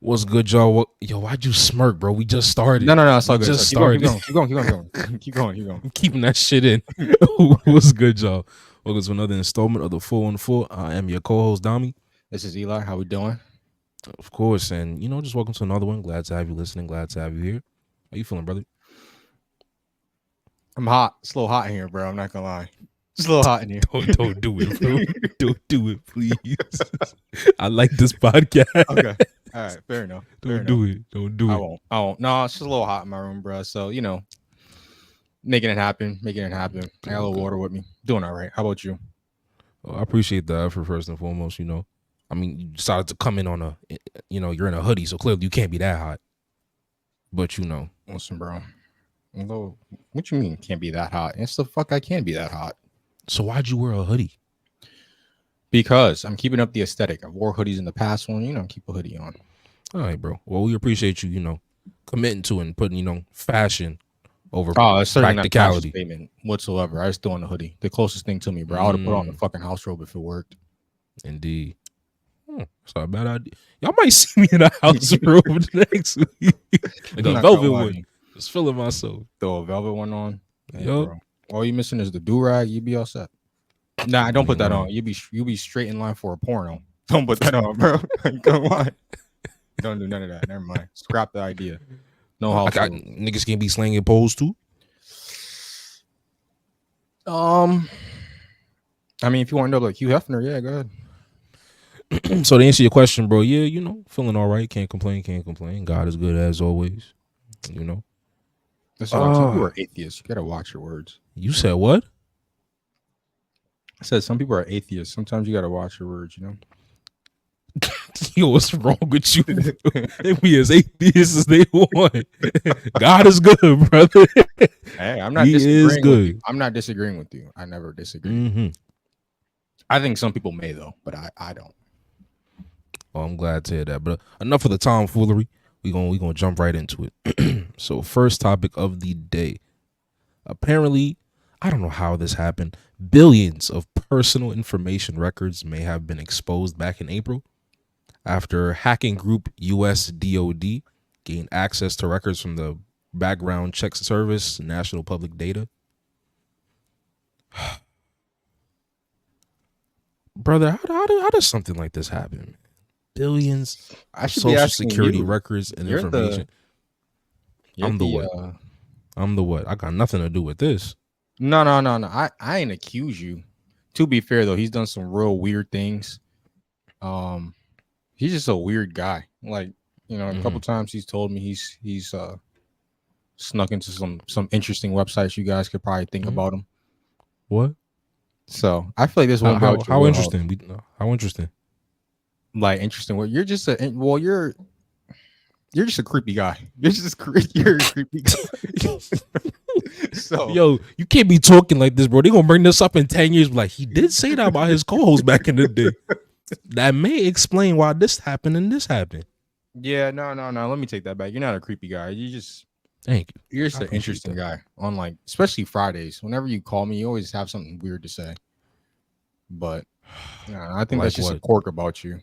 What's good, y'all? Yo, why'd you smirk, bro? We just started. No. It's all We good. just Keep going. started. Keep going. Keep going. I'm keeping that shit in. What's good, y'all? Welcome to another installment of the 414. I am your co-host, Dami. This is Eli. How we doing? Of course, and just welcome to another one. Glad to have you listening. Glad to have you here. How you feeling, brother? I'm hot. It's a little hot in here, bro. I'm not gonna lie. It's a little hot in here. Don't do it, bro. Don't do it, please. I like this podcast. Okay. All right. Fair enough. Don't do it. I won't. No, it's just a little hot in my room, bro. So making it happen. I got a little water with me. Doing all right. How about you? Well, I appreciate the effort first and foremost. I mean, you decided to come in on you're in a hoodie, so clearly you can't be that hot. But Listen, bro. What you mean can't be that hot? It's the fuck I can be that hot. So why'd you wear a hoodie? Because I'm keeping up the aesthetic. I've wore hoodies in the past one, keep a hoodie on. All right, bro. Well, we appreciate you, committing to it and putting, fashion over it's certainly not a practicality statement whatsoever. I just threw on the hoodie. The closest thing to me, bro. I would have put on the fucking house robe if it worked. Indeed. It's not a bad idea. Y'all might see me in a house robe next week. Like a velvet one. Just feeling myself. Throw a velvet one on. Hey, bro. All you missing is the do-rag. You be all set. Nah, don't put that on. You be straight in line for a porno. Don't put that on, bro. Come on. Don't do none of that. Never mind. Scrap the idea. No house. Niggas can't be slanging poles too. I mean, if you want to know like Hugh Hefner, yeah, go ahead. So to answer your question, bro, yeah, feeling all right. Can't complain. God is good as always. That's what some people are atheists. You gotta watch your words. You said what? I said some people are atheists. Sometimes you gotta watch your words. Yo, what's wrong with you? We as atheists as they want. God is good, brother. Hey, I'm not disagreeing with you. I'm not disagreeing with you. I never disagree. Mm-hmm. I think some people may though, but I don't. Well, I'm glad to hear that. But enough of the tomfoolery. We gonna jump right into it. So first topic of the day. Apparently, I don't know how this happened. Billions of personal information records may have been exposed back in April after hacking group US DOD gained access to records from the background check service, National Public Data. Brother, how does something like this happen? Billions of social security records and information. I'm the what? I got nothing to do with this. No. I ain't accuse you. To be fair though, he's done some real weird things. He's just a weird guy. Like, a couple times he's told me he's snuck into some interesting websites. You guys could probably think about him. What? So I feel like this one. How interesting? How interesting? Like interesting. Well, you're just you're just a creepy guy. You're a creepy guy. So yo, you can't be talking like this, bro. They're gonna bring this up in 10 years. Like, he did say that about his co-host back in the day. That may explain why this happened and this happened. Yeah, no. Let me take that back. You're not a creepy guy. Thank you. You're just an interesting guy on like, especially Fridays. Whenever you call me, you always have something weird to say. But I think that's just a quirk about you.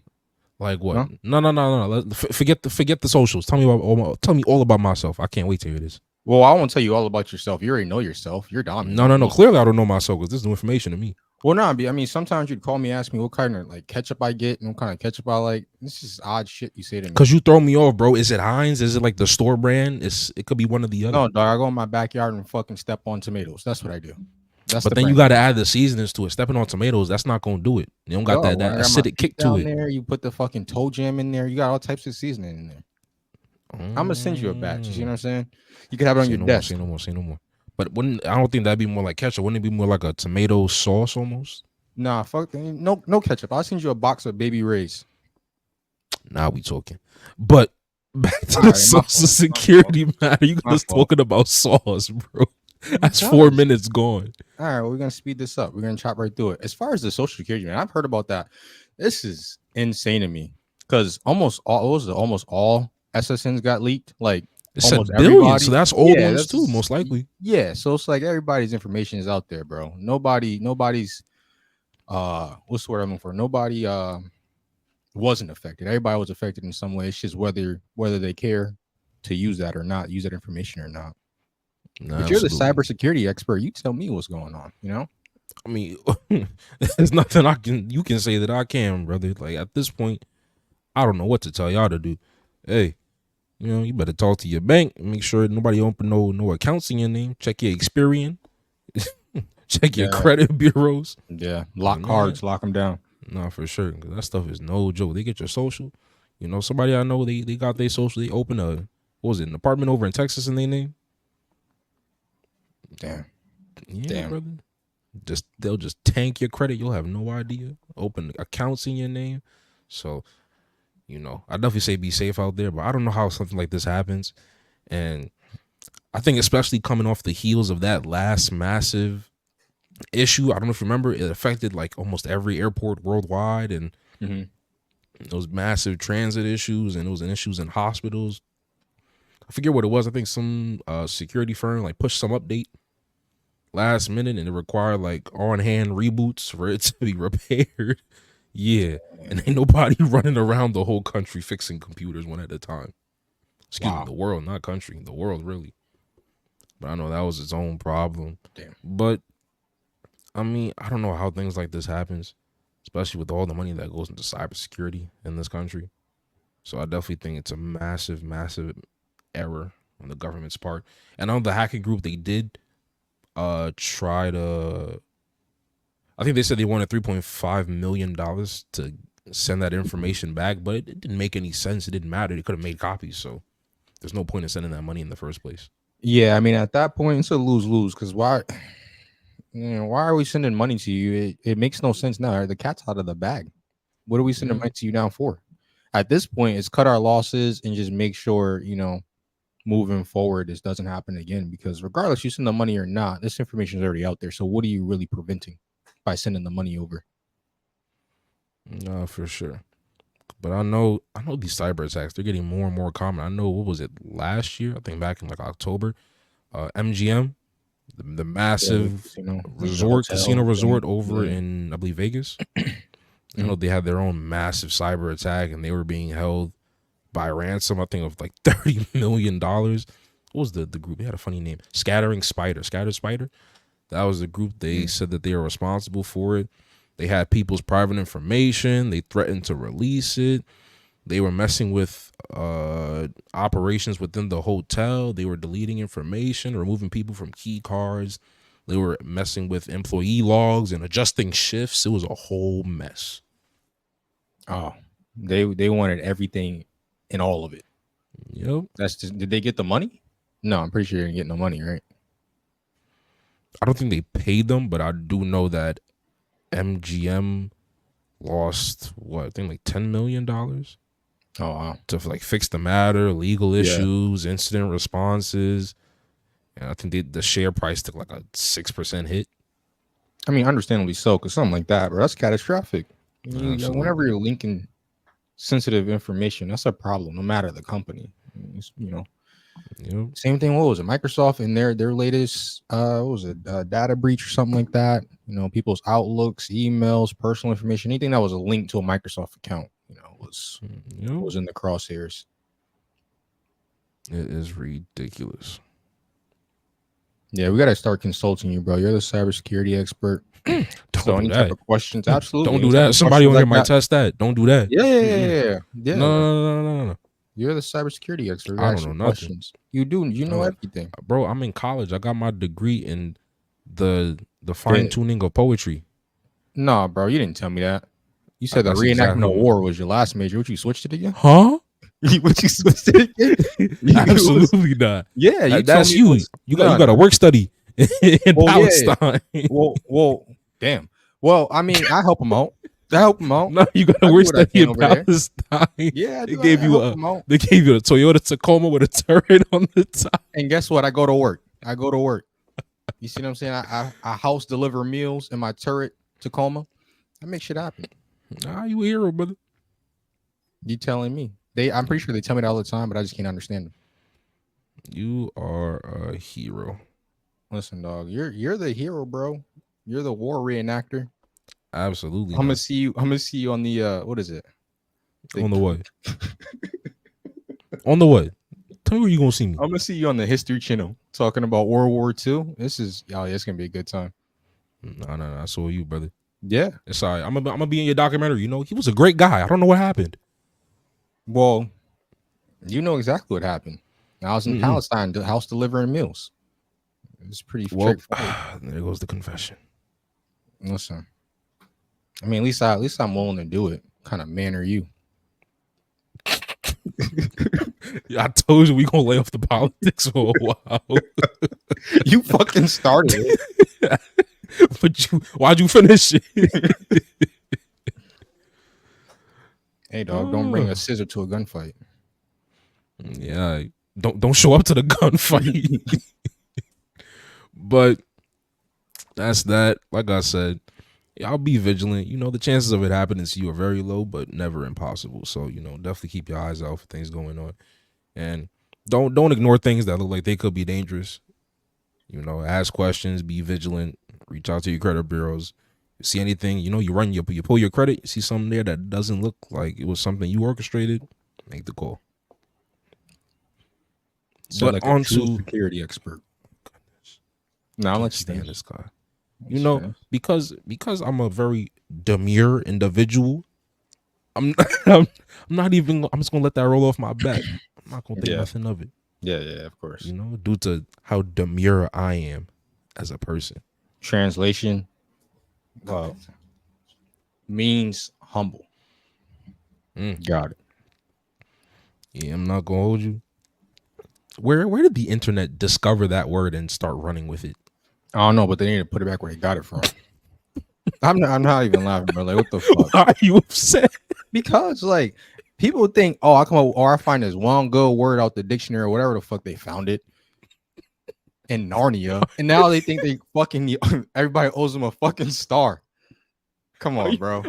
Like what? No. Forget the socials. Tell me all about myself. I can't wait to hear this. Well, I won't tell you all about yourself. You already know yourself. You're dominant. No. Clearly, I don't know myself because this is new information to me. Well, I mean, sometimes you'd call me, ask me what kind of like ketchup I get and what kind of ketchup I like. This is odd shit you say to me. Because you throw me off, bro. Is it Heinz? Is it like the store brand? It could be one of the other. No, dog. I go in my backyard and fucking step on tomatoes. That's what I do. But then you got to add the seasonings to it. Stepping on tomatoes, that's not going to do it. You don't got that acidic kick to it. There, you put the fucking toe jam in there. You got all types of seasoning in there. I'm gonna send you a batch. You see what I'm saying? You can have it on your desk. Say no more. But I don't think that'd be more like ketchup. Wouldn't it be more like a tomato sauce almost? Nah, fuck no ketchup. I'll send you a box of Baby Ray's. Now we talking. But back to the social security matter. You guys talking about sauce, bro. That's 4 minutes gone. All right, we're gonna speed this up. We're gonna chop right through it. As far as the social security, man, I've heard about that. This is insane to me because almost all SSNs got leaked. Like it said billions, so that's old ones too, most likely. Yeah, so it's like everybody's information is out there, bro. Nobody's what's the word I'm looking for? Nobody wasn't affected. Everybody was affected in some way. It's just whether they care to use that or not, use that information or not. Nah, But you're the absolutely. cybersecurity expert. You tell me what's going on. You know? I mean, there's nothing you can say that I can, brother. Like at this point, I don't know what to tell y'all to do. Hey, you better talk to your bank and make sure nobody open no accounts in your name. Check your Experian, check your Yeah. credit bureaus. Yeah. Lock Man, cards. Lock them down. nah, for sure. 'Cause that stuff is no joke. They get your social. Somebody I know, they got their social. They open what was it, an apartment over in Texas in their name. Damn. Yeah, Damn. brother. They'll just tank your credit. You'll have no idea. Open accounts in your name. So, I definitely say be safe out there, but I don't know how something like this happens. And I think especially coming off the heels of that last massive issue, I don't know if you remember, it affected like almost every airport worldwide, and those massive transit issues, and it was issues in hospitals. I forget what it was. I think some security firm like pushed some update last minute, and it required like on hand reboots for it to be repaired. Yeah, and ain't nobody running around the whole country fixing computers one at a time. Excuse me, the world, not country, the world really. But I know that was its own problem. Damn. But I mean, I don't know how things like this happens, especially with all the money that goes into cybersecurity in this country. So I definitely think it's a massive, massive error on the government's part. And on the hacking group, they did try to, I think they said they wanted $3.5 million to send that information back, but it didn't make any sense. It didn't matter. They could have made copies. So there's no point in sending that money in the first place. Yeah, I mean, at that point, it's a lose-lose because why are we sending money to you? It makes no sense now. The cat's out of the bag. What are we sending money to you now for? At this point, it's cut our losses and just make sure, moving forward, this doesn't happen again. Because regardless, you send the money or not, this information is already out there. So what are you really preventing by sending the money over? No, for sure. But I know these cyber attacks, they're getting more and more common. I know, what was it, last year? I think back in like October, MGM, the massive casino resort over in, I believe, Vegas. I know they had their own massive cyber attack, and they were being held by ransom, I think, of like $30 million. What was the group? They had a funny name. Scattered Spider. That was the group. They said that they were responsible for it. They had people's private information. They threatened to release it. They were messing with operations within the hotel. They were deleting information, removing people from key cards. They were messing with employee logs and adjusting shifts. It was a whole mess. Oh, they wanted everything and all of it. Yep. Did they get the money? No, I'm pretty sure they didn't get no money, right? I don't think they paid them, but I do know that MGM lost I think like $10 million. Oh, wow. To like fix the matter, legal issues, incident responses. And I think the share price took like a 6% hit. I mean, understandably so, because something like that, bro, that's catastrophic. Whenever you're linking sensitive information, that's a problem, no matter the company. Same thing. What was it? Microsoft in their latest, what was it? Data breach or something like that. People's outlooks, emails, personal information, anything that was a link to a Microsoft account, was in the crosshairs. It is ridiculous. Yeah, we got to start consulting you, bro. You're the cybersecurity expert. Don't do that. Type of questions, absolutely. Don't do that. Somebody on here might test that. Don't do that. Yeah. No. You're the cybersecurity expert. I don't know nothing. You know everything, bro. I'm in college. I got my degree in the fine tuning of poetry. No, bro, you didn't tell me that. You said the reenactment of war was your last major. What, you switched it again? Huh? What, you switched it again? Absolutely not. Yeah, that's you. You got a work study in Palestine. Yeah. Well, damn. Well, I mean, I help them out. No, you got a work study in Palestine. Yeah, they gave you a Toyota Tacoma with a turret on the top. And guess what? I go to work. You see what I'm saying? I house deliver meals in my turret Tacoma. I make shit happen. Nah, you a hero, brother. You telling me? I'm pretty sure they tell me that all the time, but I just can't understand them. You are a hero. Listen, dog, you're the hero, bro. You're the war reenactor. Absolutely. I'm gonna see you on the what is it? On the way. On the way. Tell me where you gonna see me. I'm gonna see you on the History Channel talking about World War II. This is it's gonna be a good time. No. I saw you, brother. Yeah. It's all right. I'm gonna be in your documentary. You know, he was a great guy. I don't know what happened. Well, you know exactly what happened. I was in Palestine, the house delivering meals. It's pretty straightforward. There goes the confession. Listen, I mean, at least I'm willing to do it. What kind of man are you? Yeah, I told you we gonna lay off the politics for a while. You fucking started it. But why'd you finish it? Hey dog, don't bring a scissor to a gunfight. Yeah, don't show up to the gunfight. But that's that. Like I said, I'll be vigilant. You know, the chances of it happening to you are very low, but never impossible. So, you know, definitely keep your eyes out for things going on. And don't ignore things that look like they could be dangerous. You know, ask questions, be vigilant, reach out to your credit bureaus. You see anything, you know, you pull your credit, you see something there that doesn't look like it was something you orchestrated, make the call. So, like on to security expert. Now I'll let you stand this guy. You know, because I'm a very demure individual. I'm just gonna let that roll off my back. I'm not gonna think nothing of it. Yeah, of course. You know, due to how demure I am as a person. Translation, means humble. Got it. Yeah, I'm not gonna hold you. Where did the internet discover that word and start running with it? I don't know, but they need to put it back where they got it from. I'm not even laughing, bro. Like, what the fuck? Why are you upset? Because like people think, oh, I find this one good word out the dictionary or whatever the fuck they found it in Narnia, and now they think they fucking everybody owes them a fucking star. Come on, bro.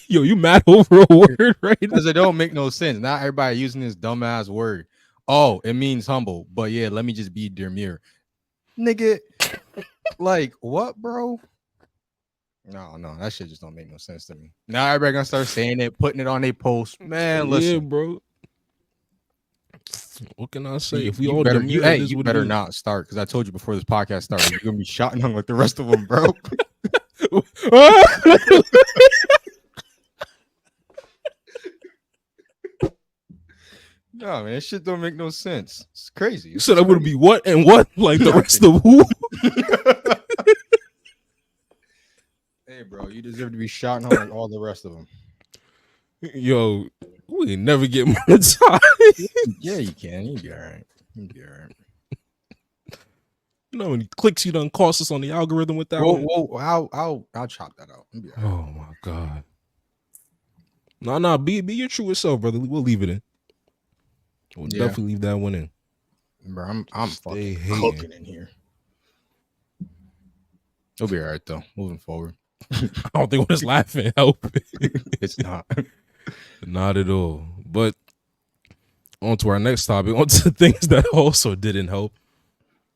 Yo, you mad over a word right now? Because it don't make no sense. Now everybody using this dumbass word. Oh, it means humble, but yeah, let me just be Demure. Nigga, like what, bro? No, that shit just don't make no sense to me. Now everybody gonna start saying it, putting it on their post. Man, listen, yeah, bro. What can I say? If we you all better, Demure, you better not start, because I told you before this podcast started, you're gonna be shotting on like the rest of them, bro. No, man, this shit don't make no sense. It's crazy. You said I would be what and what? Like the rest of who? Hey, bro, you deserve to be shot on like all the rest of them. Yo, we ain't never get monetized. Yeah, you can. You be all right. You know, when clicks you done cost us on the algorithm with that. Whoa, I'll chop that out. Right. Oh my god. No, be your truest self, brother. We'll leave it in. We'll definitely leave that one in. Bro, I'm fucking cooking in here. It'll be all right though. Moving forward. I don't think what is laughing help. It's not. Not at all. But on to our next topic, on to things that also didn't help.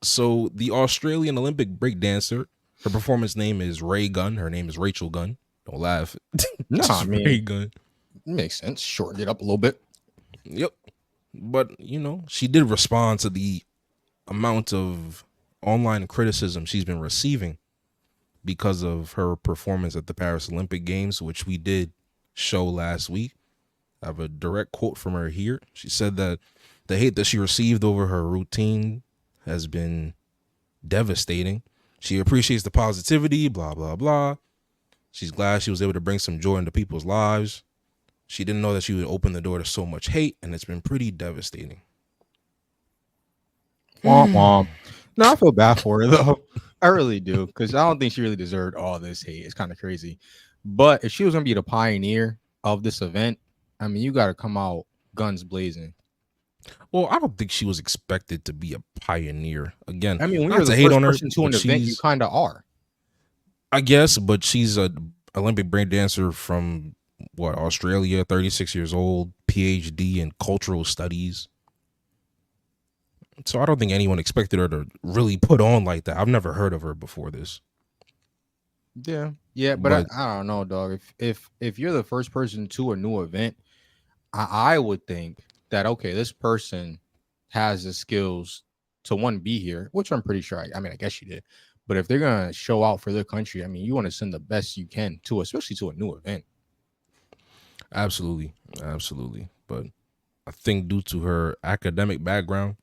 So the Australian Olympic breakdancer, her performance name is Ray Gunn. Her name is Rachel Gunn. Don't laugh. No, I mean, Ray Gunn. Makes sense. Shorten it up a little bit. Yep. But, you know, she did respond to the amount of online criticism she's been receiving because of her performance at the Paris Olympic Games, which we did show last week. I have a direct quote from her here. She said that the hate that she received over her routine has been devastating. She appreciates the positivity, blah, blah, blah. She's glad she was able to bring some joy into people's lives. She didn't know that she would open the door to so much hate, and it's been pretty devastating. Womp womp. No, I feel bad for her, though. I really do, because I don't think she really deserved all this hate. It's kind of crazy. But if she was going to be the pioneer of this event, I mean, you got to come out guns blazing. Well, I don't think she was expected to be a pioneer. Again, I mean, when you're the first person to an event, you kind of are. I guess, but she's an Olympic breakdancer from Australia, 36 years old, PhD in cultural studies. So I don't think anyone expected her to really put on like that. I've never heard of her before this. Yeah, but I don't know, dog. If you're the first person to a new event, I would think that okay, this person has the skills to one be here, which I'm pretty sure. I mean, I guess she did. But if they're gonna show out for their country, I mean, you want to send the best you can to, especially to a new event. Absolutely, absolutely. But I think due to her academic background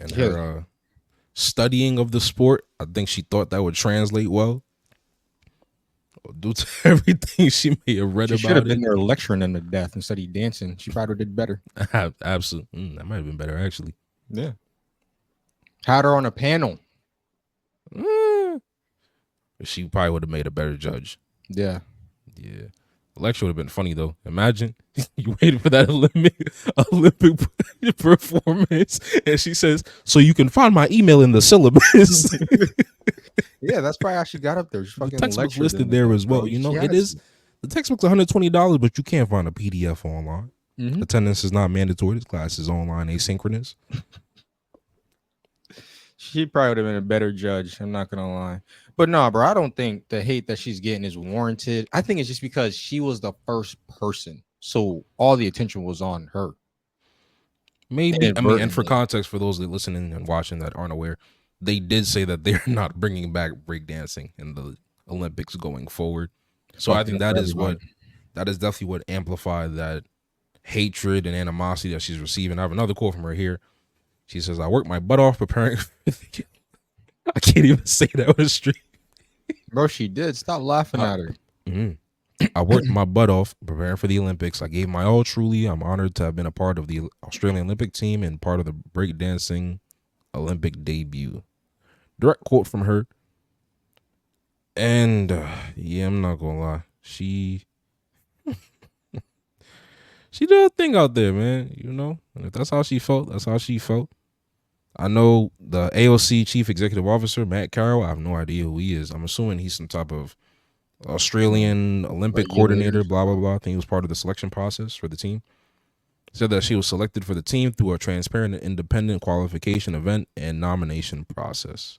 and Yeah, her studying of the sport, I think she thought that would translate well. Due to everything she may have read she should have about been it, there lecturing them to death instead of dancing. She probably did better. absolutely, that might have been better actually. Yeah, had her on a panel. Eh, she probably would have made a better judge. Yeah, Yeah. Lecture would have been funny though. Imagine you waited for that Olympic performance, and she says, "So you can find my email in the syllabus." yeah, that's probably how she got up there. She The fucking textbook's lectured them listed to there death, as well. bro. You She know, had it is to. the textbook's $120, but you can't find a PDF online. Mm-hmm. Attendance is not mandatory. This class is online, asynchronous. She probably would have been a better judge. I'm not gonna lie, but no, bro. I don't think the hate that she's getting is warranted. I think it's just because she was the first person, so all the attention was on her Maybe, I mean, and for inadvertently. context, for those that listening and watching that aren't aware, they did say that they're not bringing back breakdancing in the Olympics going forward. So I Fucked it think up for that is everyone. what that is definitely what amplified that hatred and animosity that she's receiving. I have another quote from her here. She says, "I worked my butt off preparing." I can't even say that on the street. Bro, she did. Stop laughing at her. Mhm. I worked my butt off preparing for the Olympics. I gave my all truly. I'm honored to have been a part of the Australian Olympic team and part of the breakdancing Olympic debut. Direct quote from her. And yeah, I'm not gonna lie. She did a thing out there, man. You know, and if that's how she felt, that's how she felt. I know the AOC chief executive officer, Matt Carroll. I have no idea who he is. I'm assuming he's some type of Australian Olympic coordinator, Regulators. blah, blah, blah. I think he was part of the selection process for the team. Said that she was selected for the team through a transparent and independent qualification event and nomination process.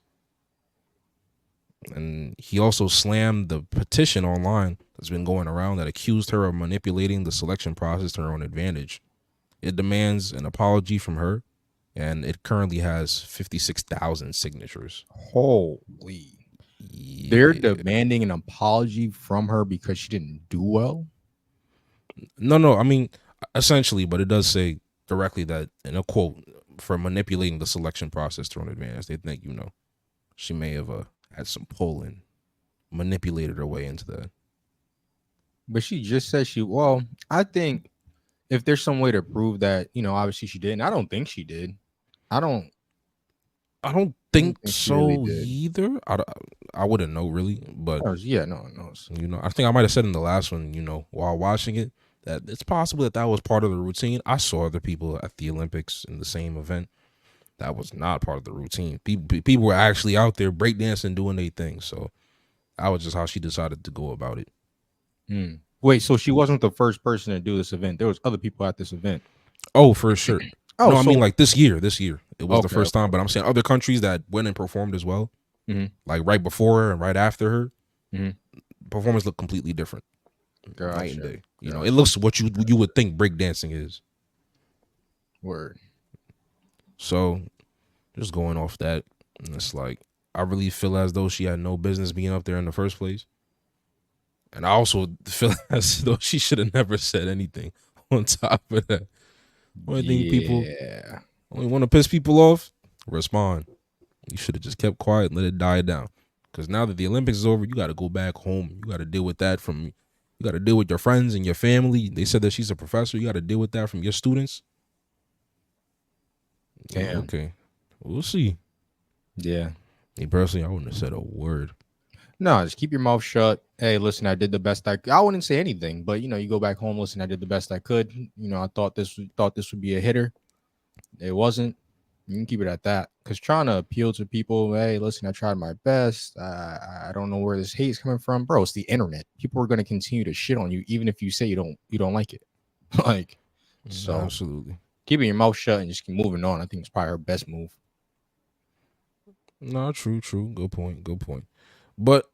And he also slammed the petition online that's been going around that accused her of manipulating the selection process to her own advantage. It demands an apology from her, and it currently has 56,000 signatures. Holy. They're Yeah. demanding an apology from her because she didn't do well. No, I mean, essentially, but it does say directly that, in a quote, for manipulating the selection process to her own advantage. They think, she may have had some pull and manipulated her way into that. But she just said well, I think if there's some way to prove that, obviously she did, and I don't think she did. I don't I don't think she really so did. either. I wouldn't know really, but Yeah, no one knows. I think I might have said in the last one, while watching it, that it's possible that was part of the routine. I saw other people at the Olympics in the same event. That was not part of the routine. People were actually out there breakdancing, doing their thing. So that was just how she decided to go about it. Wait, so she wasn't the first person to do this event. There was other people at this event. Oh, for sure. Oh, No, I so mean like this year. This year it was the okay, first time, but I'm saying other countries that went and performed as well. Mhm. Like right before her and right after her, Mhm. performance looked completely different. Night and Gotcha. day. It looks what you would think breakdancing is. Word. So just going off that, and it's like I really feel as though she had no business being up there in the first place. And I also feel as though she should have never said anything on top of that. Only thing people Yeah. only want to piss people off, respond. You should have just kept quiet and let it die down. Because now that the Olympics is over, you got to go back home. You got to deal with that you got to deal with your friends and your family. They said that she's a professor. You got to deal with that from your students. Damn. Okay. We'll see. Yeah. Me personally, I wouldn't have said a word. No, just keep your mouth shut. Hey, listen, I did the best I wouldn't say anything, but you go back home, listen, I did the best I could. I thought this would be a hitter. It wasn't. You can keep it at that. Because trying to appeal to people, hey, listen, I tried my best. I don't know where this hate is coming from, bro. It's the internet. People are going to continue to shit on you, even if you say you don't like it. Like, so Absolutely. keeping your mouth shut and just keep moving on. I think it's probably her best move. No, true. Good point. But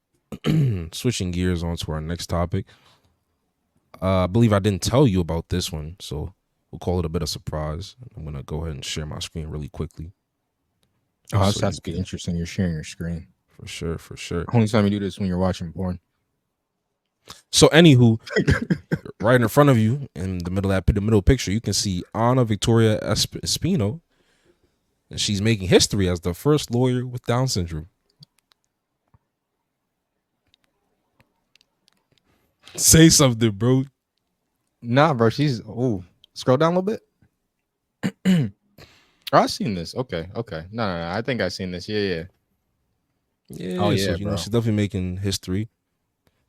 switching gears on to our next topic. I believe I didn't tell you about this one, so we'll call it a bit of surprise. I'm gonna go ahead and share my screen really quickly. Oh, So that's you be can, interesting. You're sharing your screen. for sure, for sure. Only time you do this when you're watching porn. So anywho, right in front of you, in the middle of the middle picture, you can see Anna Victoria Espino, and she's making history as the first lawyer with Down syndrome. Say something, bro. Nah, bro. She's scroll down a little bit. Oh, I've seen this. Okay. No. I think I've seen this. Yeah. Yeah, Oh so yeah, you know bro. she's definitely making history.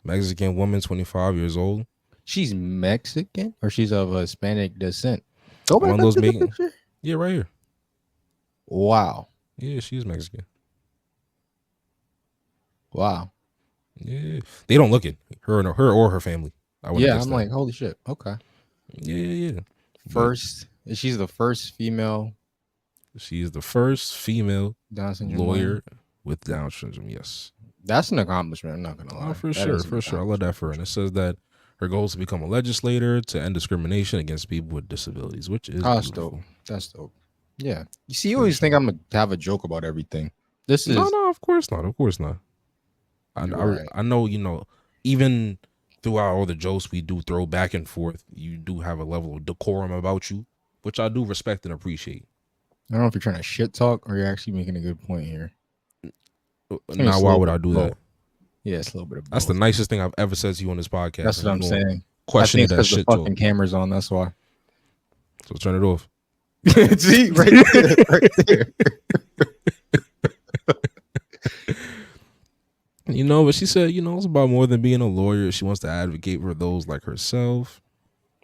Mexican woman, 25 years old. She's Mexican or she's of Hispanic descent. Go One back of up those to the making. picture. Yeah, right here. Wow. Yeah, she's Mexican. Wow. Yeah, they don't look it. Her or her family. I wouldn't Yeah, guess I'm that. like, holy shit. Okay. Yeah. But She's the first female she is the first female Down syndrome lawyer. lawyer with Down syndrome. Yes. That's an accomplishment. I'm not gonna Oh, lie. for That sure, is an for sure. I love that accomplishment. for her. And it says that her goal is to become a legislator to end discrimination against people with disabilities, which is Oh, that's dope. beautiful. That's dope. Yeah. You see, you For always think sure. I'm gonna have a joke about everything. This is No, of course not. Of course not. right. I know, even throughout all the jokes we do throw back and forth, you do have a level of decorum about you, which I do respect and appreciate. I don't know if you're trying to shit talk or you're actually making a good point here. Now, why would I do that? Yeah, it's a little bit of That's the both. nicest thing I've ever said to you on this podcast. That's what I'm saying. Question I it think as it's because the shit fucking talk. camera's on. That's why. So turn it off. See, right there, right there. But she said, it's about more than being a lawyer. She wants to advocate for those like herself.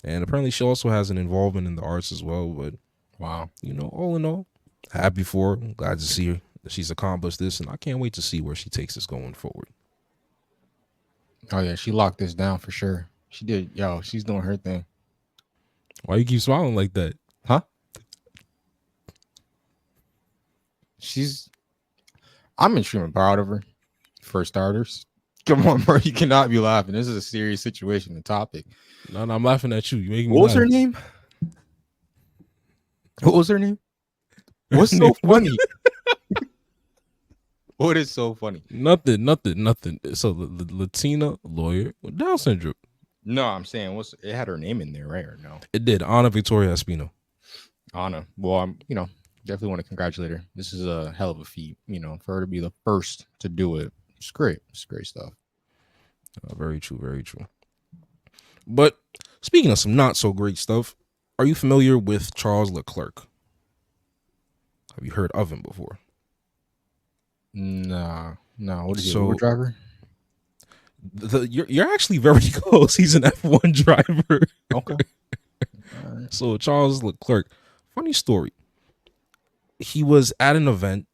And apparently she also has an involvement in the arts as well. But, Wow. all in all, happy for her. Glad to see her that she's accomplished this. And I can't wait to see where she takes this going forward. Oh yeah, she locked this down for sure. She did. Yo, she's doing her thing. Why you keep smiling like that? Huh? I'm extremely proud of her. For starters. Come on, bro. You cannot be laughing. This is a serious situation, the topic. No, I'm laughing at you. You making me What was laugh. her name? What was her name? What's so funny? What is so funny? Nothing. So the Latina lawyer with Down syndrome. No, I'm saying it had her name in there, right? Or no? It did. Anna Victoria Espino. Anna. Well, I'm definitely want to congratulate her. This is a hell of a feat, for her to be the first to do it. It's great. It's great stuff. Very true, very true. But speaking of some not so great stuff, are you familiar with Charles Leclerc? Have you heard of him before? No. What is he? So- Uber driver? You're actually very close. He's an F1 driver. Okay. So Charles Leclerc, funny story. He was at an event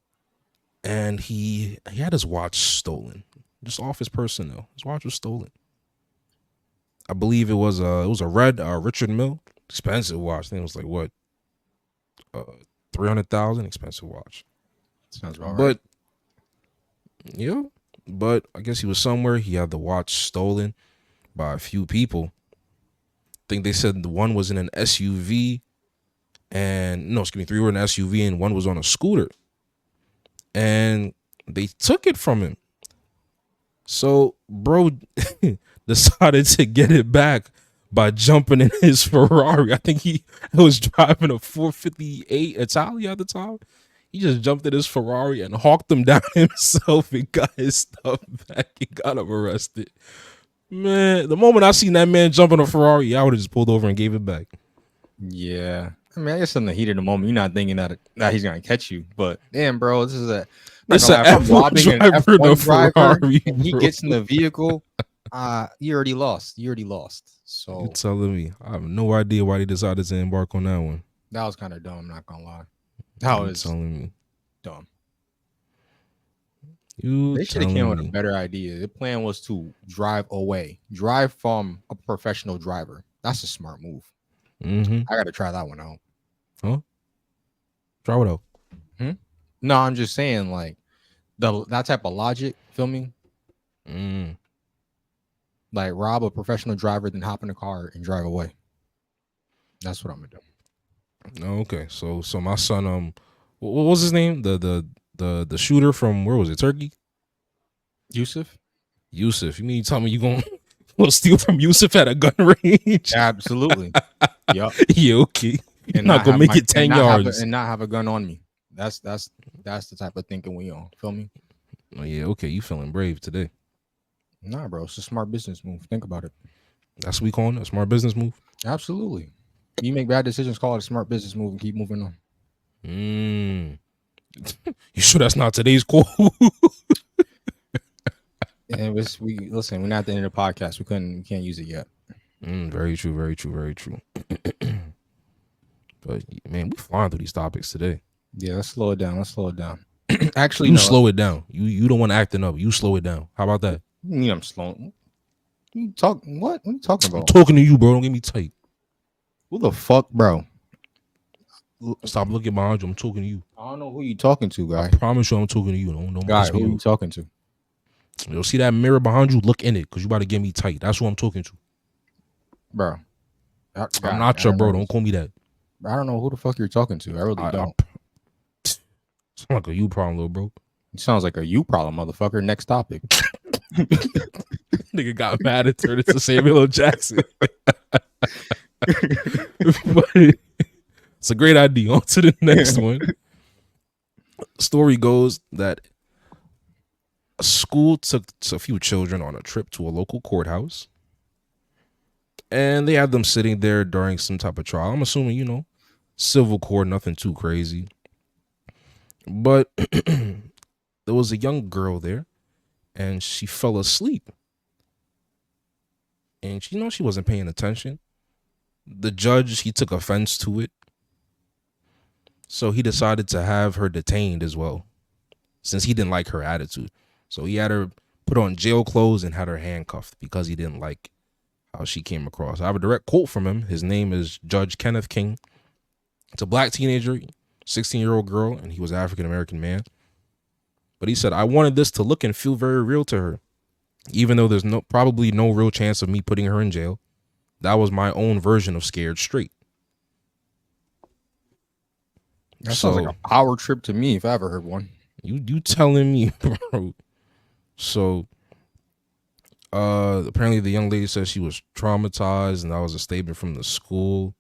and he had his watch stolen, just off his personnel. His watch was stolen. I believe it was a red Richard Mille, expensive watch. I think it was like what, 300,000, expensive watch. Sounds about right. But yeah, but I guess he was somewhere. He had the watch stolen by a few people. I think they said the one was in an SUV, and no, excuse me, 3 were in an SUV and 1 was on a scooter. And they took it from him. So, bro decided to get it back by jumping in his Ferrari. I think he was driving a 458 Italia at the time. He just jumped in his Ferrari and hawked him down himself and got his stuff back and got him arrested. Man, the moment I seen that man jump in a Ferrari, I would have just pulled over and gave it back. Yeah. I mean, I guess in the heat of the moment, you're not thinking that he's gonna catch you. But damn, bro, this is It's an F1 driver in a Ferrari, and he bro. gets in the vehicle. You already lost. So You're telling me. I have no idea why they decided to embark on that one. that was kind of dumb. Not gonna lie. That You're was telling me. dumb. They should have came up with a better idea. The plan was to drive away, drive from a professional driver. That's a smart move. Mm-hmm. I got to try that one out. Huh? Try it out. No, I'm just saying, like that type of logic, feel me? Like rob a professional driver, then hop in a car and drive away. That's what I'm gonna do. Okay, so my son, what was his name? The shooter from, where was it? Turkey? Yusuf? Yusuf. You mean to tell me you gonna steal from Yusuf at a gun range? Absolutely. Yep. Yeah, okay. You're And not gonna make it 10 yards. and not have a gun on me. That's the type of thinking we on. Feel me? Oh yeah, okay. You feeling brave today? Nah, bro. It's a smart business move. Think about it. That's what we calling it, a smart business move. Absolutely. You make bad decisions, call it a smart business move, and keep moving on. You sure that's not today's call? And listen. We're not at the end of the podcast. We can't use it yet. Very true. Very true. Very true. But man, we flying through these topics today. Yeah, let's slow it down. Actually, you no. slow it down. You don't want acting up. You slow it down. How about that? You mean I'm slowing? You talk what? What are you talking about? I'm talking to you, bro. Don't get me tight. Who the fuck, bro? Stop looking behind you. I'm talking to you. I don't know who you talking to, guy. I promise you, I'm talking to you. Don't Guy, piss me who you off. talking to? You'll see that mirror behind you. Look in it, because you about to get me tight. That's who I'm talking to. Bro. I'm not your bro. Don't call me that. I don't know who the fuck you're talking to. I really don't. It's like a you problem, little bro. It sounds like a you problem, motherfucker. Next topic. Nigga got mad and turned into Samuel L. Jackson. But it's a great idea. On to the next one. Story goes that a school took a few children on a trip to a local courthouse, and they had them sitting there during some type of trial. I'm assuming, civil court, nothing too crazy. But there was a young girl there, and she fell asleep. And she wasn't paying attention. The judge, he took offense to it. So he decided to have her detained as well, since he didn't like her attitude. So he had her put on jail clothes and had her handcuffed because he didn't like how she came across. I have a direct quote from him. His name is Judge Kenneth King. It's a black teenager, 16-year-old girl, and he was an African-American man. But he said, "I wanted this to look and feel very real to her. Even though there's probably no real chance of me putting her in jail. That was my own version of scared straight." That sounds like a power trip to me if I ever heard one. You telling me, bro. So apparently the young lady said she was traumatized, and that was a statement from the school.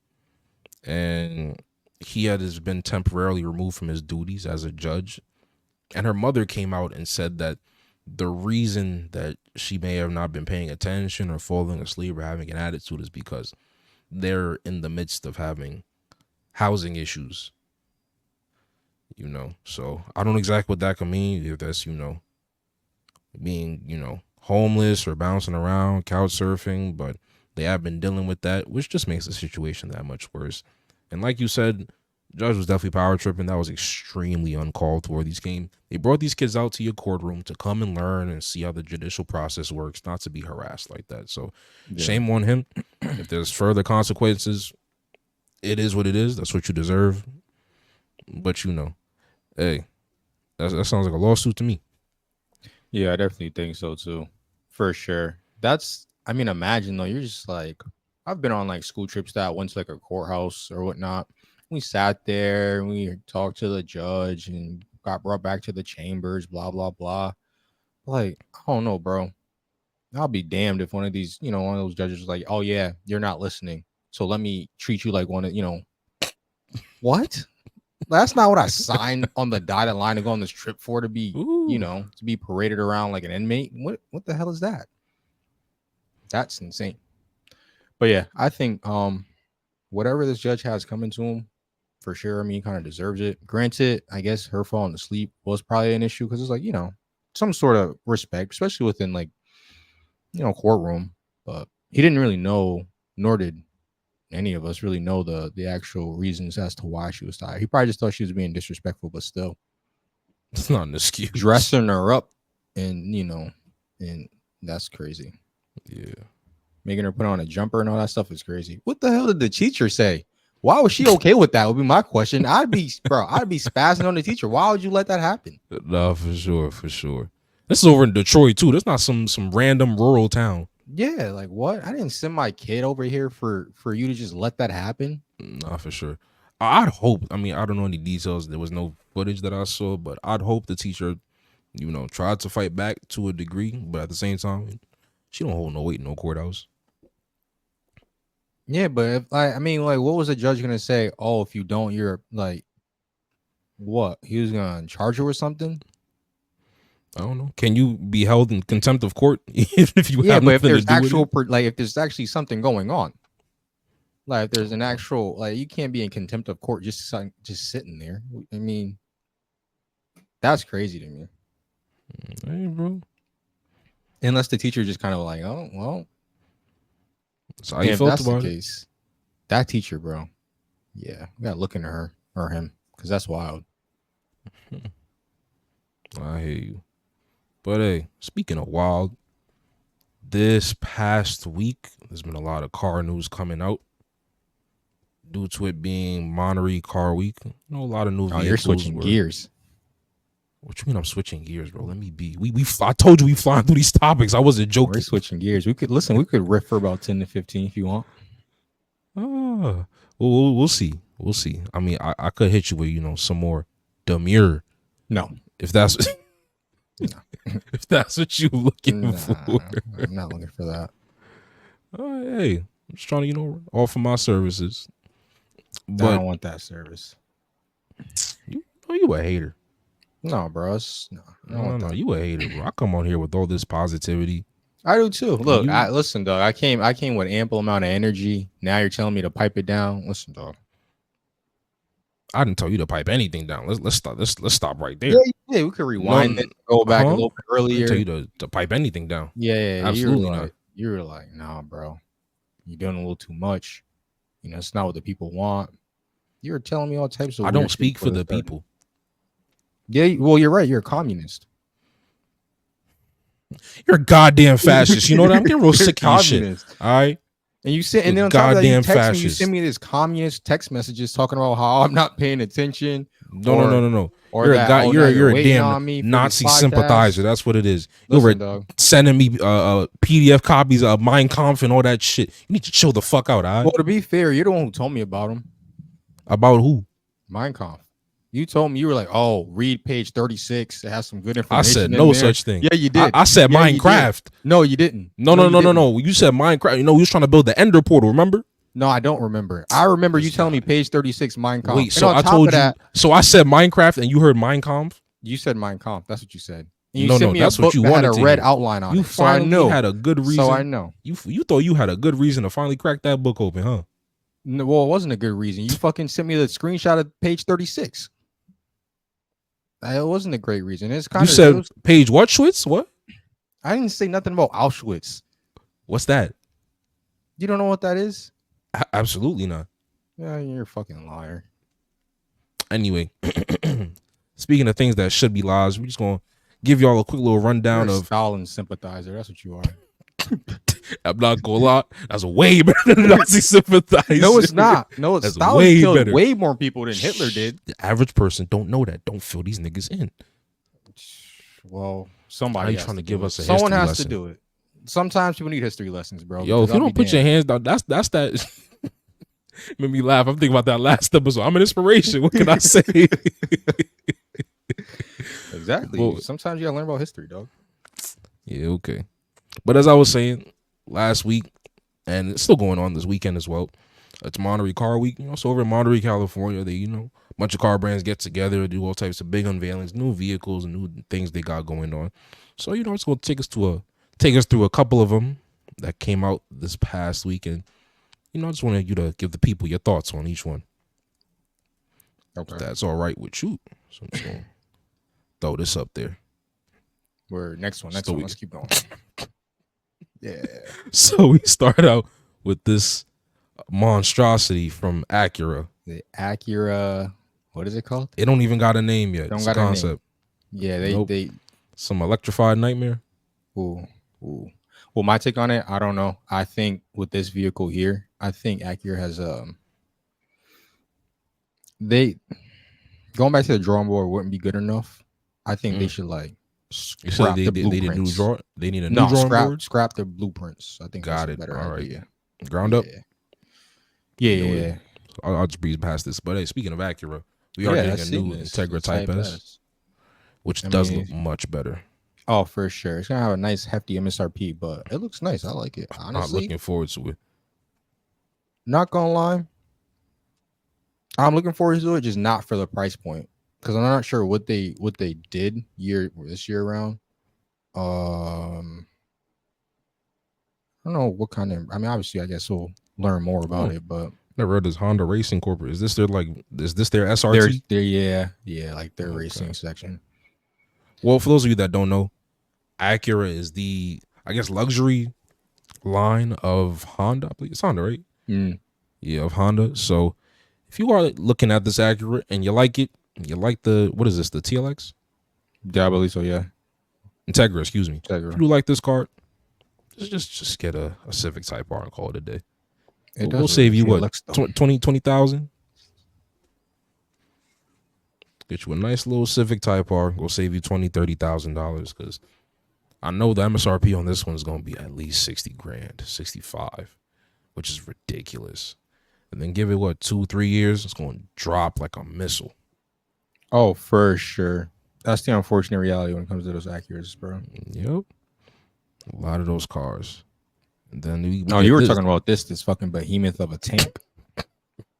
And he had been temporarily removed from his duties as a judge. And her mother came out and said that the reason that she may have not been paying attention or falling asleep or having an attitude is because they're in the midst of having housing issues. So I don't know exactly what that can mean, if that's, being, homeless or bouncing around, couch surfing, but they have been dealing with that, which just makes the situation that much worse. And like you said, judge was definitely power tripping. That was extremely uncalled for. They brought these kids out to your courtroom to come and learn and see how the judicial process works, not to be harassed like that. So Shame on him. If there's further consequences, it is what it is. That's what you deserve. But hey, that sounds like a lawsuit to me. Yeah, I definitely think so too. For sure. Imagine though, you're just like, I've been on like school trips that went to like a courthouse or whatnot. We sat there and we talked to the judge and got brought back to the chambers, blah, blah, blah. Like, I don't know, bro. I'll be damned if one of these, one of those judges is like, "Oh yeah, you're not listening, so let me treat you like one of, what? That's not what I signed on the dotted line to go on this trip for, to be, to be paraded around like an inmate. What the hell is that? That's insane. But yeah, I think whatever this judge has coming to him, for sure, he kind of deserves it. Granted, I guess her falling asleep was probably an issue because it's like, some sort of respect, especially within like, courtroom. But he didn't really know, nor did any of us really know the actual reasons as to why she was tired. He probably just thought she was being disrespectful, but still, it's not an excuse. Dressing her up, and and that's crazy. Yeah, making her put on a jumper and all that stuff is crazy. What the hell did the teacher say? Why was she okay with that? Would be my question. I'd be spazzing on the teacher. Why would you let that happen? No, for sure. This is over in Detroit too. That's not some random rural town. Yeah, like what? I didn't send my kid over here for you to just let that happen. Nah, for sure. I'd hope. I mean, I don't know any details. There was no footage that I saw, but I'd hope the teacher, tried to fight back to a degree, but at the same time, she don't hold no weight in no courthouse. Yeah, but if, I mean, like, what was the judge gonna say? Oh, if you don't, you're like, what? He was gonna charge her with something? I don't know. Can you be held in contempt of court if you Yeah, have but if nothing to there's do with it? like, if there's actually something going on, like, if there's an actual, like, you can't be in contempt of court just sitting there. I mean, that's crazy to me. Hey, bro. Unless the teacher just kind of like, oh, well, That's how and you if felt that's the about it. case, that teacher, bro, yeah, we gotta look into her or him because that's wild. I hear you. But hey, speaking of wild, this past week there's been a lot of car news coming out due to it being Monterey Car Week. A lot of new Oh, you're vehicles switching were. gears. What you mean I'm switching gears, bro? Let me be. I told you we flying through these topics. I wasn't We're joking. switching gears. We could listen. We could riff for about 10 to 15 if you want. Ah, we'll see. We'll see. I mean, I could hit you with some more Demure No, if that's no, if that's what you looking for. nah, I'm not looking for that. Hey, I'm just trying to offer my services. I But don't want that service. you a hater. No, bro. No, I don't want No, that. you a hater, bro. I come on here with all this positivity. I do too. Look, You, listen, dog. I came with ample amount of energy. Now you're telling me to pipe it down. Listen, dog. I didn't tell you to pipe anything down. Let's stop. Let's stop right Yeah, there. yeah. We could No, rewind it, go back a little bit I didn't tell earlier. you to pipe anything down. Yeah, Absolutely not. you were like, nah, bro. You're doing a little too much. It's not what the people want. You were telling me all types of I weird don't shit speak before for this the started. people. Yeah, well, you're right. You're a communist. You're a goddamn fascist. You know what? I'm getting real sick of your shit. All right. And you send, and then on top of that, you text me. You send me this communist text messages talking about how I'm not paying attention. No. Or You're a that, guy. oh, now You're a waiting damn on me for this Nazi podcast. sympathizer. That's what it is. Listen, You were sending me PDF copies of Mein Kampf and all that shit. You need to chill the fuck out. All right? Well, to be fair, you're the one who told me about him. About who? Mein Kampf. You told me, you were like, oh, read page 36. It has some good information. I said no such thing. Yeah, you did. I said Minecraft. No, you didn't. No. You said Minecraft. We was trying to build the Ender portal. Remember? No, I don't remember. I remember you telling me page 36 Mein Kampf. Wait, so I told you. So I said Minecraft, and you heard Mein Kampf. You said Mein Kampf. That's what you said. And you sent me that's a book what you that wanted had a to red hear. outline on you it. So I finally knew. had a good reason. So I know. You thought you had a good reason to finally crack that book open, huh? No, well, it wasn't a good reason. You fucking sent me the screenshot of page 36. It wasn't a great reason. It's kind of. You said page what, Schwitz? What? I didn't say nothing about Auschwitz. What's that? You don't know what that is? Absolutely not. Yeah, you're a fucking liar. Anyway, speaking of things that should be lies, we're just gonna give y'all a quick little rundown you're a of Stalin sympathizer. That's what you are. I'm not gonna lie. That's way better than Nazi sympathizer. No, it's not. No, it's Stalin way killed better. way more people than Hitler did. The average person don't know that. Don't fill these niggas in. Well, somebody has trying to do give it. us a Someone history has lesson. to do it. Sometimes people need history lessons, bro. Yo, if you don't put your hands down, that's that. Made me laugh. I'm thinking about that last episode. I'm an inspiration. What can I say? Exactly. Well, sometimes you gotta learn about history, dog. Yeah, okay. But as I was saying last week, and it's still going on this weekend as well. It's Monterey Car Week. So over in Monterey, California, they a bunch of car brands get together, do all types of big unveilings, new vehicles, and new things they got going on. So it's gonna take us through a couple of them that came out this past weekend. I just wanted you to give the people your thoughts on each one. Okay. If that's all right with you. So I'm just gonna throw this up there. Next one. Let's keep going. Yeah. So we start out with this monstrosity from Acura. The Acura, what is it called? It don't even got a name yet. It's a concept. Yeah, they some electrified nightmare. Ooh. Well, my take on it, I don't know. I think with this vehicle here, I think Acura has they going back to the drawing board wouldn't be good enough. I think they should You said Scrap the they need a new blueprints. draw. They need a new No, drawing board. scrap the blueprints. I think that's Got a it. better All right. idea. Ground up. Yeah. Yeah, You know yeah, what? yeah. I'll just breeze past this. But hey, speaking of Acura, we are Yeah, getting I've a seen new this. The Integra Type Type S, S. which I does mean, look much better. oh, for sure. It's gonna have a nice hefty MSRP, but it looks nice. I like it. Not Honestly, looking forward to it. not gonna lie. I'm looking forward to it, just not for the price point. Because I'm not sure what they did this year around. I don't know what kind of. I mean, obviously, I guess we'll learn more about Oh, it, but never heard this Honda Racing Corporate. Is this their they're SRT? yeah, like their Okay. racing section. Well, for those of you that don't know, Acura is the, I guess, luxury line of Honda. I believe it's Honda, right? Mm. Yeah, of Honda. So if you are looking at this Acura and you like it, you like what is this, the TLX? Yeah, I believe so. Yeah, Integra, excuse me. If you Integra. do like this car, just get a Civic Type R and call it a day. It We'll does save you feel what, like though. 20,000? Get you a nice little Civic Type R. We'll save you $20,000-$30,000 because I know the MSRP on this one is going to be at least 60 grand, 65, which is ridiculous. And then give it what, 2-3 years, it's going to drop like a missile. Oh, for sure. That's the unfortunate reality when it comes to those Acuras, bro. Yep, a lot of those cars. And then we No, get you were this. talking about this fucking behemoth of a tank.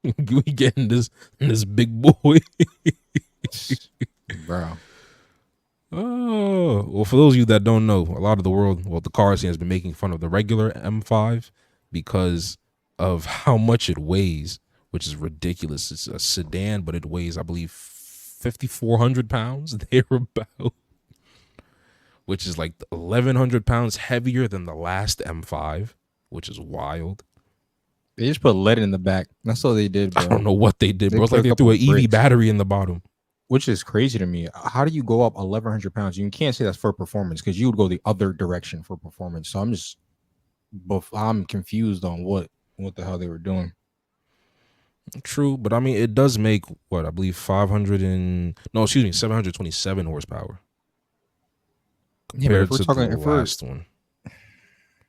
We getting this big boy. Bro. Oh, well, for those of you that don't know, a lot of the car scene has been making fun of the regular M5 because of how much it weighs, which is ridiculous. It's a sedan, but it weighs, I believe, 5,400 pounds thereabout, which is like 1,100 pounds heavier than the last M5, which is wild. They just put lead in the back. That's all they did, bro. I don't know what they did, bro. It's put like a they threw couple an EV bricks, battery in the bottom. which is crazy to me. How do you go up 1,100 pounds? You can't say that's for performance because you would go the other direction for performance. So I'm confused on what the hell they were doing. True, but I mean, it does make what I believe 727 horsepower compared to the last one,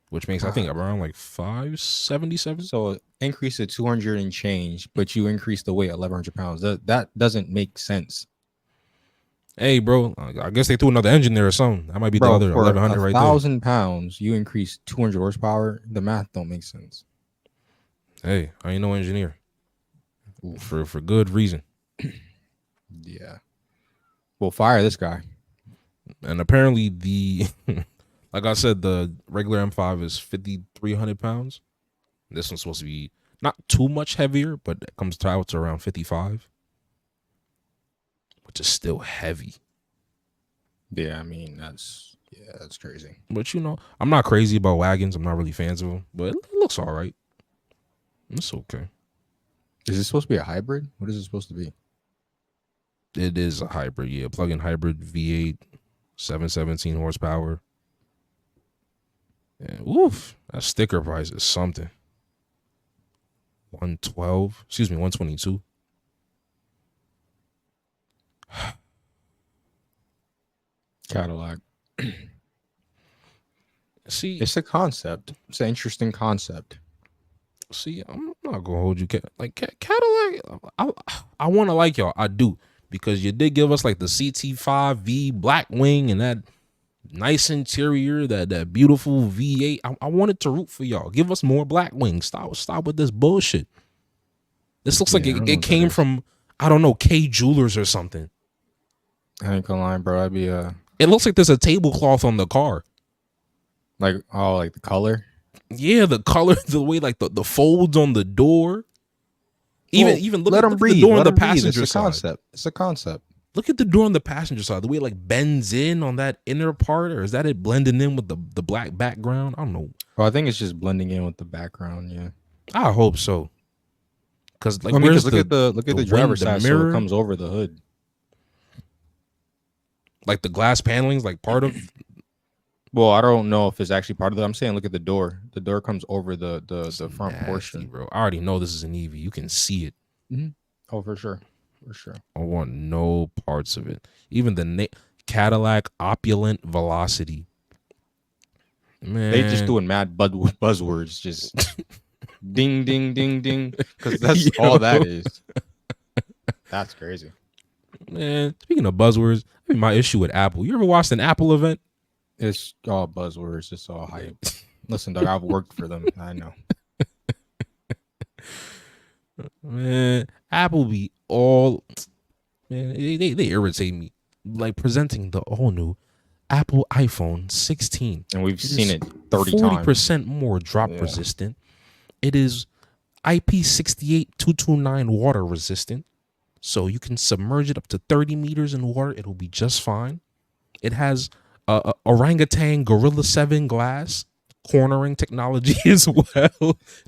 which makes I think around like 577. So increase to 200 and change, but you increase the weight 1,100 pounds. That doesn't make sense. Hey, bro, I guess they threw another engine there or something. That might be Bro, the other for 1,100 right there. 1,000 pounds, you increase 200 horsepower. The math don't make sense. Hey, I ain't no engineer. For good reason. Yeah. We'll fire this guy. And apparently like I said, the regular M5 is 5,300 pounds. This one's supposed to be not too much heavier, but it comes out to around 55, which is still heavy. Yeah, I mean that's crazy. But I'm not crazy about wagons. I'm not really fans of them, but it looks all right. It's okay. Is this supposed to be a hybrid? What is it supposed to be? It is a hybrid, yeah. Plug-in hybrid V8, 717 horsepower. And woof, that sticker price is something. 122. Cadillac. See, it's a concept. It's an interesting concept. See, I'm not gonna hold you. Like Cadillac, I want to like y'all. I do, because you did give us like the CT5V black wing and that nice interior, that beautiful V8. I wanted to root for y'all. Give us more black wings. Stop with this bullshit. This looks like it came from, I don't know, K Jewelers or something. I ain't gonna lie, bro. I'd be It looks like there's a tablecloth on the car. Like the color. Yeah, the color, the way like the folds on the door. Even look at the door on the passenger side. It's a concept. Look at the door on the passenger side. The way it like bends in on that inner part, or is that it blending in with the black background? I don't know. Well, I think it's just blending in with the background. Yeah, I hope so. Because like, look at the driver's side, so it comes over the hood. Like the glass paneling's like part of. Well, I don't know if it's actually part of that. I'm saying look at the door. The door comes over the front portion. Bro, I already know this is an EV. You can see it. Mm-hmm. Oh, for sure. I want no parts of it. Even the Cadillac opulent velocity. They just Man, doing mad buzzwords, just ding, ding, ding, ding, because that's all that yo, is. That's crazy. man. Speaking of buzzwords, I mean, my issue with Apple. You ever watched an Apple event? It's all buzzwords. It's all hype. Listen, dog, I've worked for them. I know. Man, Apple be all man. They irritate me. Like presenting the all new Apple iPhone 16. And we've It seen is it 30 times. 40% more drop Yeah. resistant. It is IP68229 water resistant. So you can submerge it up to 30 meters in water. It'll be just fine. It has orangutan Gorilla 7 glass cornering technology as well.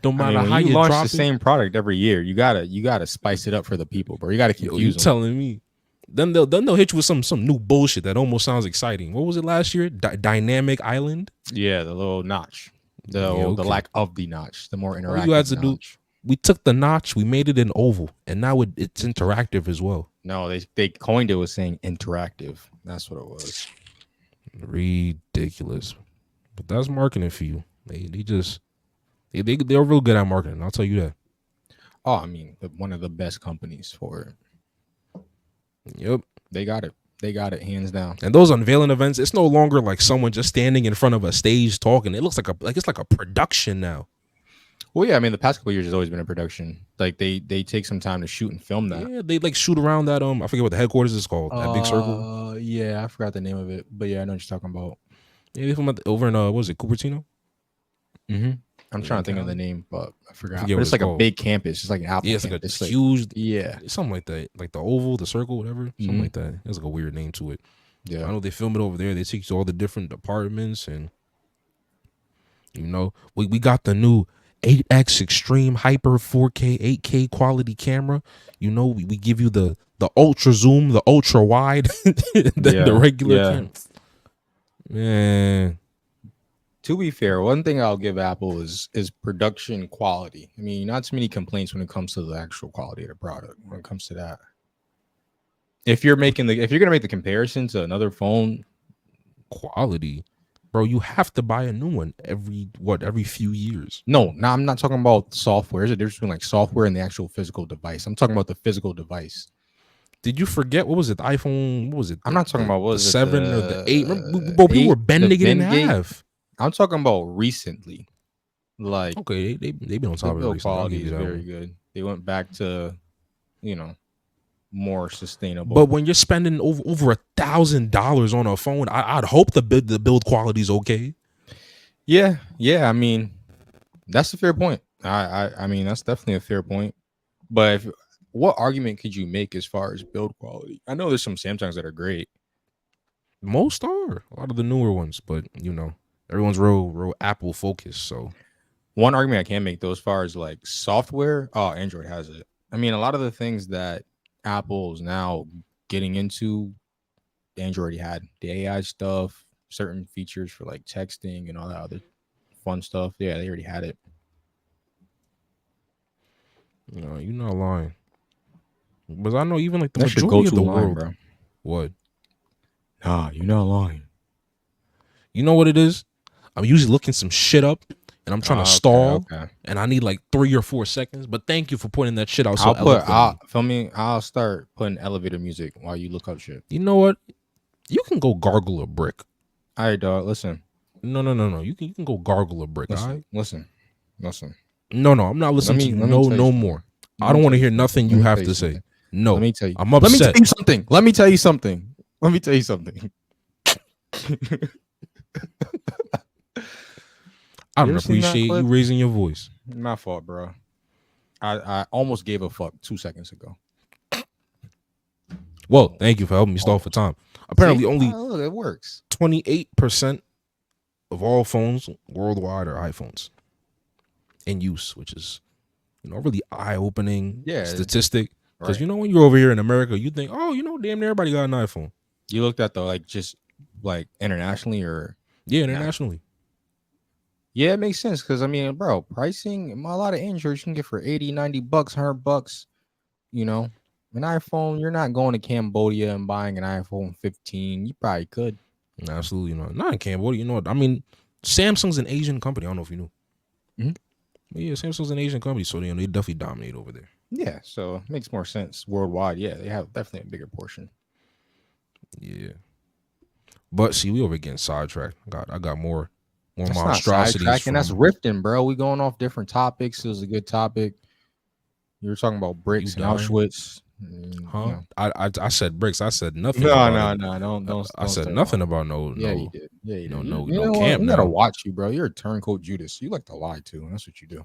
No I matter mean, when how you you launch drop the it. same product every year, you gotta spice it up for the people, bro. You gotta Yo, you confuse them. telling me? Then they'll hit you with some new bullshit that almost sounds exciting. What was it last year? Dynamic Island. Yeah, the little notch, the Yeah, the okay. lack of the notch, the more All you had interactive to do, notch. we took the notch, we made it an oval, and now it's interactive as well. No, they coined it with saying interactive. That's what it was. Ridiculous. But that's marketing for you. They're real good at marketing. I'll tell you that. Oh, I mean, one of the best companies for it. Yep. They got it. They got it hands down. And those unveiling events, it's no longer like someone just standing in front of a stage talking. It looks like it's like a production now. Well, yeah, I mean, the past couple of years has always been a production. Like they take some time to shoot and film that. Yeah, they like shoot around that I forget what the headquarters is called. That big circle. Yeah, I forgot the name of it, but yeah, I know what you're talking about. Yeah, they film over in what was it, Cupertino? Mm-hmm. I'm Yeah, trying to think of Cali. the name, but I forgot. Forget But what it's it's like a called. big campus. It's like an Apple Yeah, it's like campus. a huge, yeah, something like that, like the oval, the circle, whatever, something Mhm. like that. There's like a weird name to it. I yeah. know they film it over there. They take you to all the different departments, and we got the new 8x Extreme Hyper 4K 8K quality camera. We give you the ultra zoom, the ultra wide, the regular camera. Man, To be fair, one thing I'll give Apple is production quality. I mean, not too many complaints when it comes to the actual quality of the product. When it comes to that, if you're gonna make the comparison to another phone, quality, bro. You have to buy a new one every few years. no, I'm not talking about software. There's a difference between like software and the actual physical device. I'm talking about the physical device. Did you forget what was it? The iPhone? What was it? I'm not talking about what the was it, 7 or the 8. Remember, the bro, people were 8, the bending it in bend gate? half. I'm talking about recently. Like Okay, they've been on the top of it build recently. I'll quality give is you that very one. good. They went back to, more sustainable. But when you're spending over $1,000 on a phone, I'd hope the build quality is okay. Yeah. I mean, that's a fair point. I mean, that's definitely a fair point. But what argument could you make as far as build quality? I know there's some Samsungs that are great. Most are a lot of the newer ones, but everyone's real Apple focused. So One argument I can make though, as far as like software, Android has it. I mean, a lot of the things that Apple's now getting into, Android already had the AI stuff, certain features for like texting and all that other fun stuff. Yeah, they already had it. you're not lying. But I know even like the That's your majority of go-to the line, world. bro. What? Nah, you're not lying. You know what it is? I'm usually looking some shit up and I'm trying to stall, Okay. and I need like 3 or 4 seconds. But thank you for pointing that shit out so eloquently. I'll start putting elevator music while you look up shit. You know what? You can go gargle a brick. All right, dog. Listen. No. You can go gargle a brick. Listen. All right? Listen. No. I'm not listening to you. Let me tell you No something. more. I don't want to hear nothing you have to say. No. Let me tell you. I'm upset. Let me tell you something. Let me tell you something. I don't ever seen that appreciate you clip? raising your voice. My fault, bro. I almost gave a fuck 2 seconds ago. Well, thank you for helping me stall for time. Apparently, See? only Look, it works. 28% of all phones worldwide are iPhones in use, which is a really eye-opening statistic. Because Right. when you're over here in America, you think, damn near everybody got an iPhone. You looked at just internationally or Yeah, internationally. yeah, it makes sense because I mean, bro, pricing a lot of Androids you can get for $80, $90, $100. An iPhone, you're not going to Cambodia and buying an iPhone 15. You probably could. Absolutely not. Not in Cambodia. You know what? I mean, Samsung's an Asian company. I don't know if you knew. Mhm. Yeah, Samsung's an Asian company, so they definitely dominate over there. Yeah, so it makes more sense worldwide. Yeah, they have definitely a bigger portion. Yeah. But see, we over getting sidetracked. I got more That's not monstrosities sidetracking. That's from rifting, bro. We going off different topics. It was a good topic. You were talking about you bricks and dying. Auschwitz. Huh? I said bricks. I said nothing No, about no, it. no. I Don't said start on. nothing about no Yeah, you no did. Yeah, you no did. no You no know what? camp We gotta now. watch you, bro. You're a turncoat Judas. You like to lie too. That's what you do.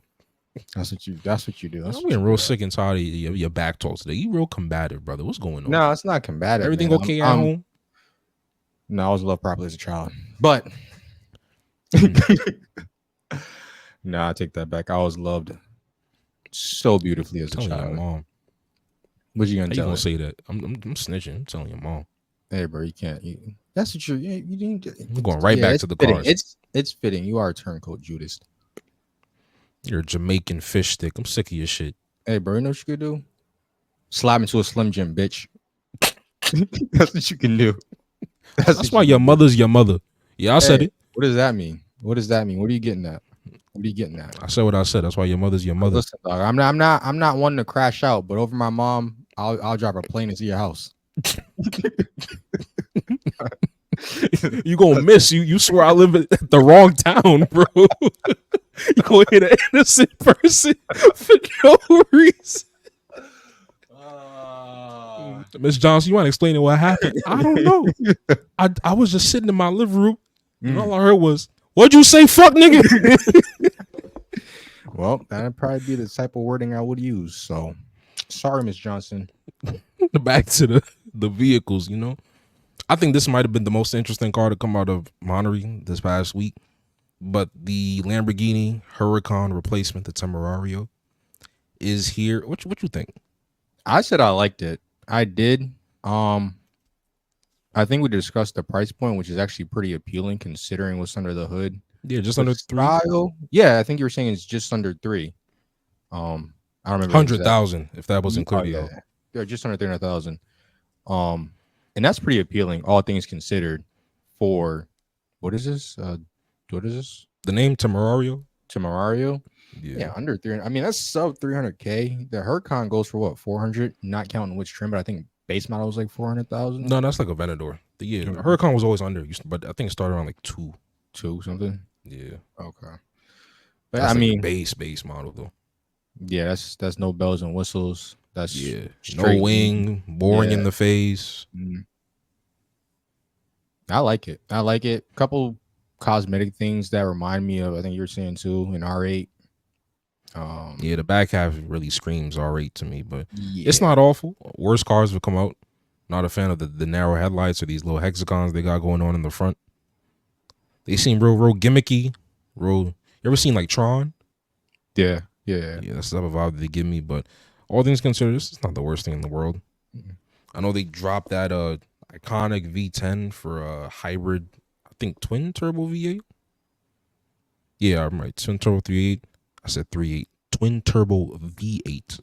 That's what you. That's what you do. That's I'm what you getting do. real sick and tired of your back talk today. You real combative, brother. What's going on? No, it's not combative, Everything man. okay at home? No, I was loved properly as a child, but no, I take that back. I was loved so beautifully as a Telling your child. mom. What you gonna How you tell gonna her? say that? I'm snitching. I'm telling your mom. Hey, bro, you can't. That's what you're. You didn't. I'm going right back It's to the fitting. cars. It's fitting. You are a turncoat Judas. You're a Jamaican fish stick. I'm sick of your shit. Hey, bro, you know what you could do? Slap into a Slim Jim, bitch. That's what you can do. That's why your mother's your mother. Yeah, I said it. What does that mean? What does that mean? What are you getting at? What are you getting at? I said what I said. That's why your mother's your mother. Listen, dog, I'm not one to crash out, but over my mom, I'll drive a plane into your house. You gonna miss you. You swear I live at the wrong town, bro. You gonna hit an innocent person for no reason. Miss Johnson, you want to explain what happened? I don't know. I was just sitting in my living room, and all I heard was, "What'd you say, fuck nigga?" Well, that'd probably be the type of wording I would use. So, sorry, Miss Johnson. Back to the vehicles, you know. I think this might have been the most interesting car to come out of Monterey this past week, but the Lamborghini Huracan replacement, the Temerario, is here. What you think? I said I liked it. I did. I think we discussed the price point, which is actually pretty appealing considering what's under the hood. Yeah, just The under style, yeah, I think you were saying it's just under 3. I don't remember 300,000 if that wasn't clear Oh, to yeah, you. yeah, just under 300,000. And that's pretty appealing, all things considered. For what is this? What is this? The name Temerario. Temerario? Yeah, under 300. I mean, that's sub 300K. The Huracan goes for what, 400? Not counting which trim, but I think base model was like 400,000. No, that's like a Venador. The Huracan was always under, but I think it started around like 2 something. Yeah. Okay. But That's I like mean, base model though. Yeah, that's no bells and whistles. That's no wing, boring in the face. I like it. I like it. Couple cosmetic things that remind me of, I think you were saying too, in R8. Yeah, the back half really screams R8 to me, but it's not awful. Worse cars have come out. Not a fan of the narrow headlights or these little hexagons they got going on in the front. They seem real gimmicky. You ever seen like Tron? Yeah. That's the type of vibe that they give me. But all things considered, this is not the worst thing in the world. I know they dropped that iconic V10 for a hybrid, I think twin turbo V8. Yeah, I'm right. Twin turbo 3.8. I said 3.8. Twin turbo V8.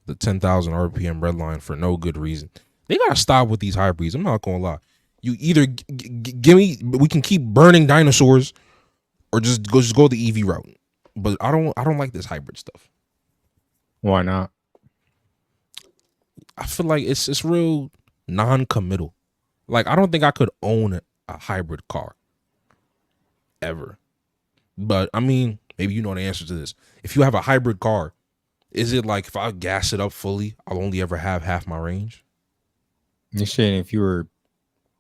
The 10,000 RPM redline for no good reason. They gotta stop with these hybrids. I'm not gonna lie. You either give me, we can keep burning dinosaurs, or just go the EV route. But I don't like this hybrid stuff. Why not? I feel like it's real non-committal. Like, I don't think I could own a hybrid car ever. But I mean, maybe you know the answer to this. If you have a hybrid car, is it like if I gas it up fully, I'll only ever have half my range? You're saying if you were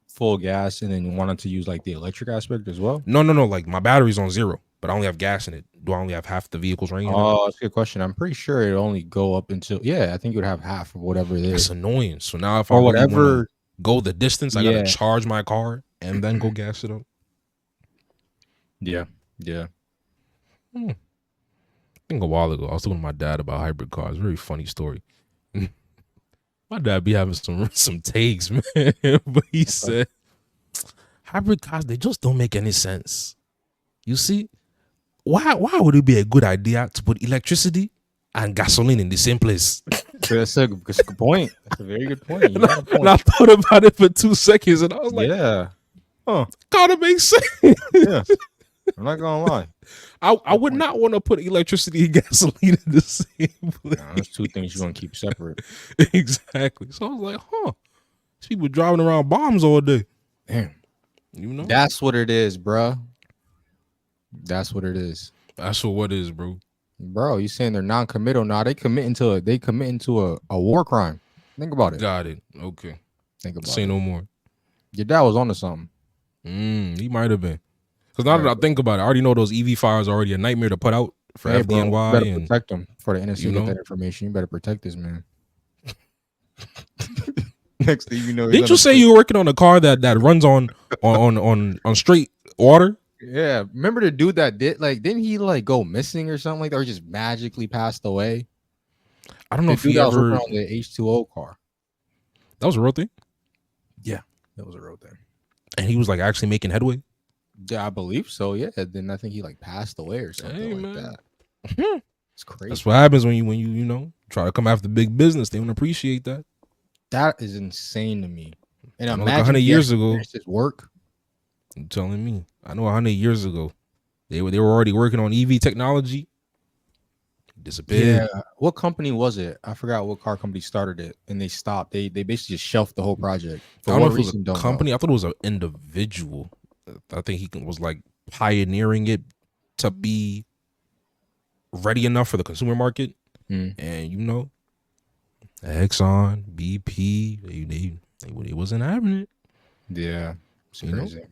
full gas and then you wanted to use like the electric aspect as well? No. Like my battery's on 0, but I only have gas in it. Do I only have half the vehicle's range? Oh, that's a good question. I'm pretty sure it'd only go up until, I think you would have half of whatever it is. That's annoying. So now if or I really whatever want to go the distance, I gotta charge my car and then go gas it up. Yeah. I think a while ago I was talking to my dad about hybrid cars. Very funny story. My dad be having some takes, man. But he said hybrid cars, they just don't make any sense. You see, why would it be a good idea to put electricity and gasoline in the same place. That's a good point. That's a very good point. You got a And I point. thought about it for 2 seconds, and I was like, Yeah. Huh. kind of makes sense. Yeah. I'm not gonna lie. I would not want to put electricity and gasoline in the same place. Nah, there's two things you're gonna keep separate. Exactly. So I was like, these people driving around bombs all day. Damn. You know? That's what it is, bruh. That's what it is. That's what it is, bro. Bro, you saying they're non-committal now? They committing to a war crime. Think about it. Got it. Okay. Think about Say it. no more. Your dad was onto something. He might have been. Because now that I think about it, I already know those EV files are already a nightmare to put out for Hey, FDNY. bro, you better And protect them for the NSA. you know? Get that information. You better protect this man. Next thing you know, Didn't you say you were working on a car that runs on straight water? Yeah, remember the dude that didn't he like go missing or something like that, or just magically passed away? I don't know if dude he that was ever. working on the H2O car. That was a real thing. Yeah, that was a real thing. And he was like actually making headway. Yeah, I believe so. Yeah, then I think he like passed away or something like that. It's crazy. That's what happens when you try to come after big business. They don't appreciate that. That is insane to me. And Like imagine 100 years ago, his work. you telling me? I know 100 years ago, they were already working on EV technology. Disappeared. Yeah. What company was it? I forgot what car company started it, and they stopped. They basically just shelved the whole project. I don't know if it was a company. I thought it was an individual. I think he was like pioneering it to be ready enough for the consumer market. And Exxon, BP, they wasn't having it. Yeah, it's crazy.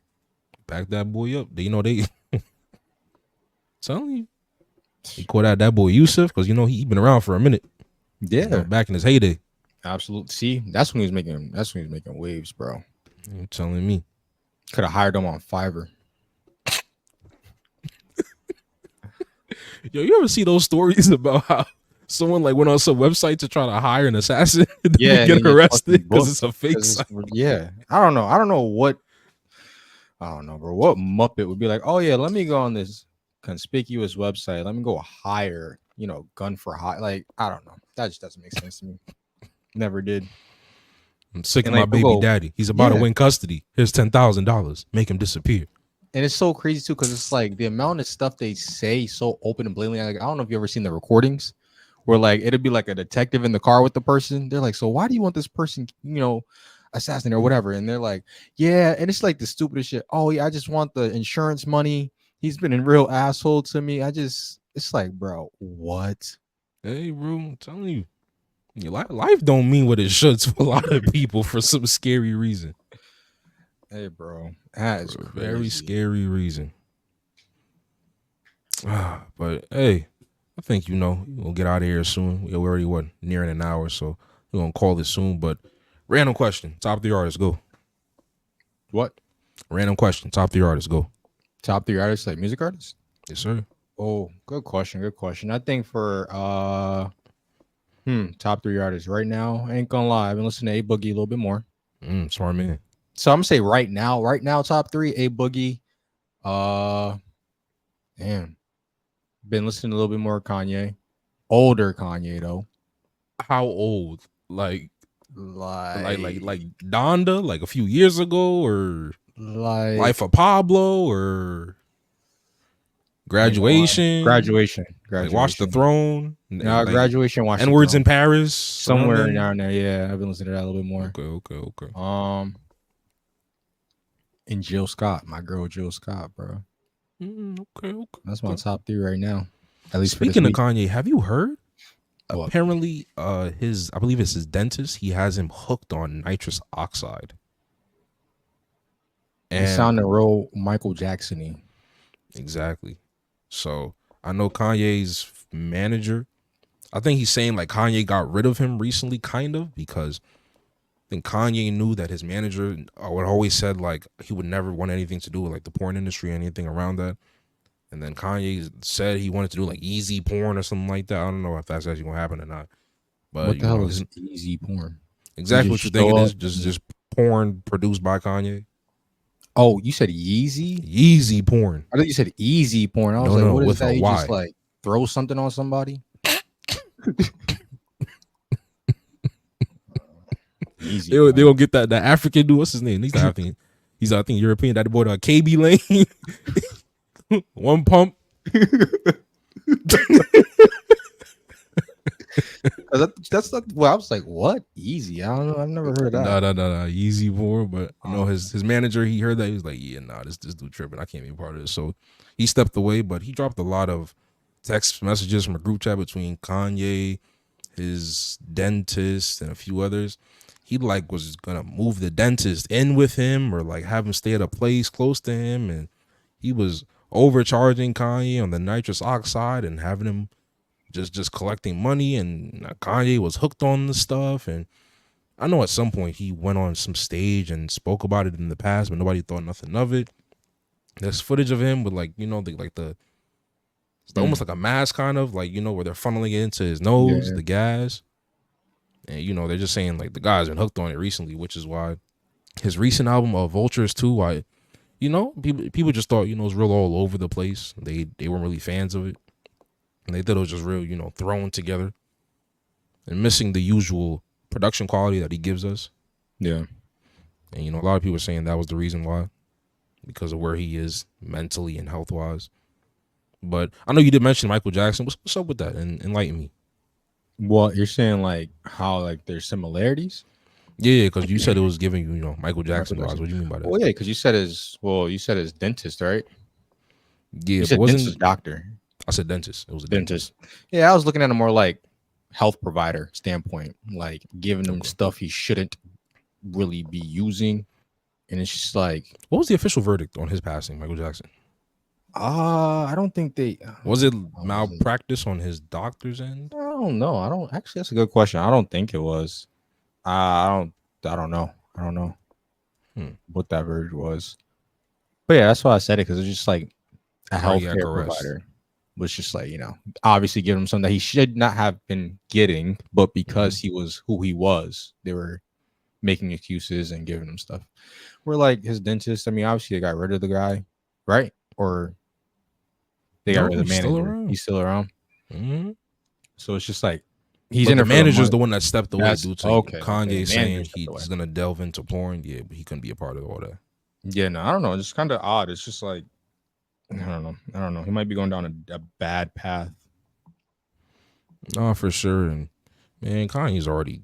Back that boy up. They telling you. He caught out that boy Yusuf because he been around for a minute. Yeah, back in his heyday. Absolutely. See, that's when he was making waves, bro. You telling me? Could have hired him on Fiverr. Yo, you ever see those stories about how someone like went on some website to try to hire an assassin and get arrested because it's a fake site? Yeah, I don't know, bro. What Muppet would be like, oh yeah, let me go on this conspicuous website, let me go hire gun for hire? Like, I don't know, that just doesn't make sense to me. Never did. I'm sick of my baby daddy. He's about to win custody. Here's $10,000. Make him disappear. And it's so crazy too, because it's like the amount of stuff they say so open and blatantly. Like, I don't know if you ever seen the recordings where like it'd be like a detective in the car with the person. They're like, so why do you want this person, assassinated or whatever? And they're like, yeah. And it's like the stupidest shit. Oh yeah, I just want the insurance money. He's been a real asshole to me. It's like, bro, what? Hey, bro, I'm telling you. Your life don't mean what it should to a lot of people for some scary reason. Hey, bro, that is for a crazy. Very scary reason. But hey, I think we'll get out of here soon. We're already nearing an hour, so we're gonna call this soon. But random question: top 3 artists, go. What? Random question: top 3 artists, go. Top 3 artists, like music artists? Yes, sir. Oh, good question. Good question. I think for top 3 artists right now. I ain't gonna lie, I've been listening to A Boogie a little bit more. Smart man. So I'm gonna say right now, top 3, A Boogie. Been listening a little bit more Kanye. Older Kanye though. How old? Like Donda, like a few years ago, or like Life of Pablo, or Graduation. Like Watch the Throne. No, Graduation. Watch N-Words in Paris. Somewhere down there. Yeah, I've been listening to that a little bit more. Okay. And Jill Scott, my girl Jill Scott, bro. Okay. That's my top 3 right now. At least speaking of Kanye, have you heard? What? Apparently, I believe it's his dentist. He has him hooked on nitrous oxide. And it sounded real Michael Jackson-y. Exactly. So I know Kanye's manager. I think he's saying like Kanye got rid of him recently, kind of, because I think Kanye knew that his manager would always said like he would never want anything to do with like the porn industry or anything around that. And then Kanye said he wanted to do like easy porn or something like that. I don't know if that's actually gonna happen or not. But what the hell is easy porn? Exactly what you think it is. Just porn produced by Kanye. Oh, you said Yeezy? Yeezy porn. I thought you said easy porn. I was like, what is that? You just like throw something on somebody? Easy, They man. gonna get that African dude. What's his name? He's not African. He's I think European. That boy KB Lane. One pump. That's like, well, I was like, what? Easy. I don't know. I've never heard of that. No. Easy boy. But I know his manager. He heard that. He was like, yeah, nah, this dude tripping. I can't be a part of this. So he stepped away. But he dropped a lot of text messages from a group chat between Kanye, his dentist, and a few others. He like was gonna move the dentist in with him or like have him stay at a place close to him, and he was overcharging Kanye on the nitrous oxide and having him just collecting money, and Kanye was hooked on the stuff. And I know at some point he went on some stage and spoke about it in the past, but nobody thought nothing of it. There's footage of him with like it's almost like a mask kind of like where they're funneling it into his nose, the gas. And they're just saying like the guy's been hooked on it recently, which is why his recent album of Vultures too, why people just thought it was real all over the place. They weren't really fans of it, and they thought it was just real thrown together and missing the usual production quality that he gives us. Yeah. And a lot of people are saying that was the reason why, because of where he is mentally and health wise. But I know you did mention Michael Jackson. What's up with that? And enlighten me. What you're saying, like how like there's similarities? Yeah, because you said it was giving you Michael Jackson vibes. What do you mean by that? Well, yeah, because you said his dentist, right? Yeah, You said dentist doctor. I said dentist. It was a dentist. Yeah, I was looking at a more like health provider standpoint, like giving him stuff he shouldn't really be using, and it's just like, what was the official verdict on his passing, Michael Jackson? I don't think they was it malpractice on his doctor's end. I don't know. I don't actually. That's a good question. I don't think it was. I don't know. I don't know what that verdict was. But yeah, that's why I said it, because it's just like a healthcare provider was just like obviously giving him something that he should not have been getting, but because he was who he was, they were making excuses and giving him stuff. We're like his dentist. I mean, obviously they got rid of the guy, right? Or they got rid of the manager. He's still around. Mm-hmm. So it's just like he's in. The manager's the one that stepped away due to Kanye saying he's gonna delve into porn. Yeah, but he couldn't be a part of all that. Yeah, no, I don't know. It's kind of odd. It's just like I don't know. He might be going down a bad path. No, for sure. And man, Kanye's already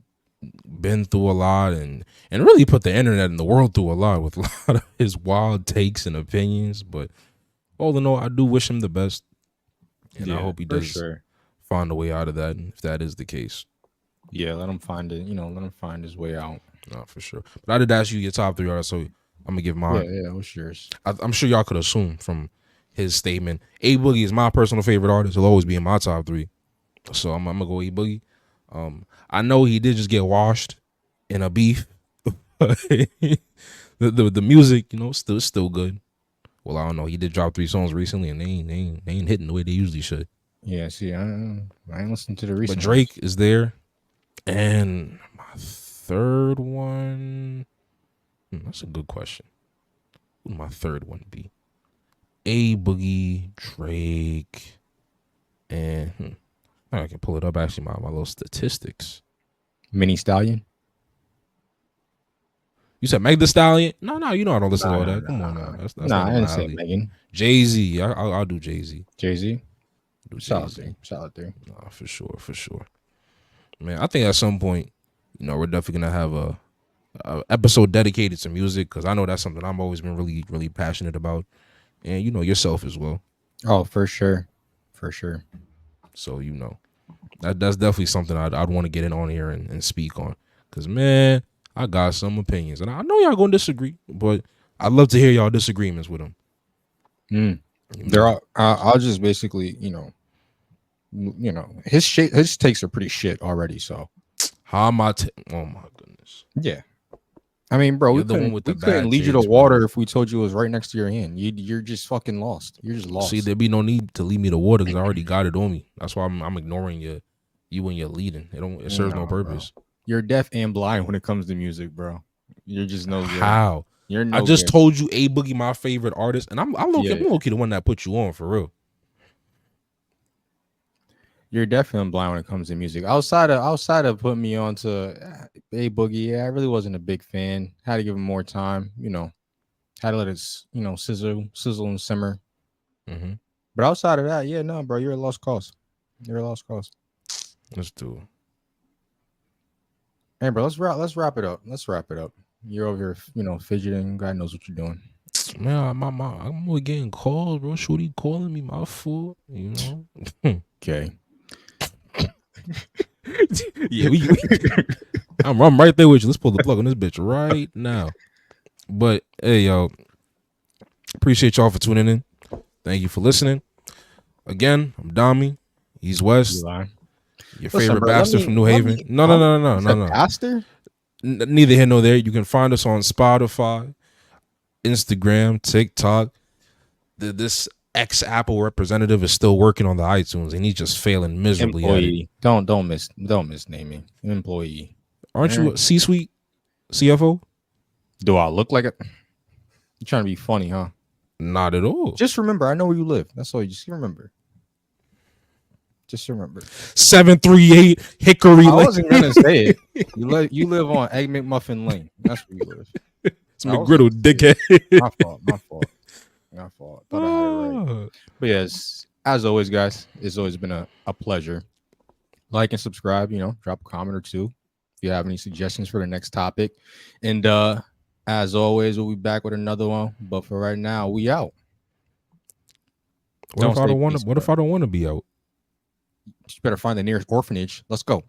been through a lot and really put the internet and the world through a lot with a lot of his wild takes and opinions. But all in all, I do wish him the best, and I hope he does find a way out of that, if that is the case. Yeah, let him find it. Let him find his way out. No, for sure. But I did ask you your top 3 artists, so I'm gonna give mine. Yeah. What's yours? I'm sure y'all could assume from his statement, A Boogie is my personal favorite artist. He'll always be in my top 3. So I'm gonna go A Boogie. I know he did just get washed in a beef. the music, still good. Well, I don't know. He did drop 3 songs recently, and they ain't hitting the way they usually should. Yeah, see, I ain't listening to the recent. But Drake is there, and my third one. That's a good question. Who would my third one be? A Boogie, Drake, and I can pull it up. Actually, my little statistics. Mini Stallion. You said Meg Thee Stallion? No, I don't listen to all that. Come on, now. That's I didn't say Megan. Jay-Z. I'll do Jay-Z. Jay-Z. Solid 3. No, for sure. Man, I think at some point, we're definitely gonna have a episode dedicated to music, because I know that's something I've always been really, really passionate about, and yourself as well. Oh, for sure. So that's definitely something I'd want to get in on here and speak on, because man, I got some opinions, and I know y'all gonna disagree, but I'd love to hear y'all disagreements with them. There are. I'll just basically, his takes are pretty shit already. So how am I? Oh my goodness. Yeah. I mean, bro, we couldn't lead you to water if we told you it was right next to your hand. You're just fucking lost. You're just lost. See, there'd be no need to lead me to water because I already got it on me. That's why I'm ignoring you and your leading. It serves no purpose. Bro. You're deaf and blind when it comes to music, bro. You're just no good. How? I just told you A Boogie my favorite artist, and I'm low-key the one that put you on for real. You're definitely blind when it comes to music. Outside of putting me on to A Boogie, yeah, I really wasn't a big fan. Had to give him more time, had to let it, sizzle and simmer. Mm-hmm. But outside of that, yeah, no, bro, you're a lost cause. You're a lost cause. Let's do it. Hey, bro, let's wrap it up. Let's wrap it up. You're over here, fidgeting. God knows what you're doing. Man, I'm always getting calls, bro. Shorty calling me, my fault, Okay. Yeah, I'm right there with you. Let's pull the plug on this bitch right now. But hey, yo, appreciate y'all for tuning in. Thank you for listening. Again, I'm Dami. He's West. Eli. Your Listen, favorite bro, bastard from New Haven. No. Pastor? Neither here nor there. You can find us on Spotify, Instagram, TikTok. This ex-Apple representative is still working on the iTunes, and he's just failing miserably at it. Don't misname me. Employee. Aren't you a C-suite CFO? Do I look like it? You're trying to be funny, huh? Not at all. Just remember, I know where you live. That's all. You just remember. Just remember. 738 Hickory Lane. I wasn't gonna say it. You live on Egg McMuffin Lane. That's where you live. It's McGriddle, dickhead. My fault. Thought I had it right. But yes, as always, guys, it's always been a pleasure. Like and subscribe. Drop a comment or two if you have any suggestions for the next topic. And as always, we'll be back with another one. But for right now, we out. What if I don't want to be out? You better find the nearest orphanage. Let's go.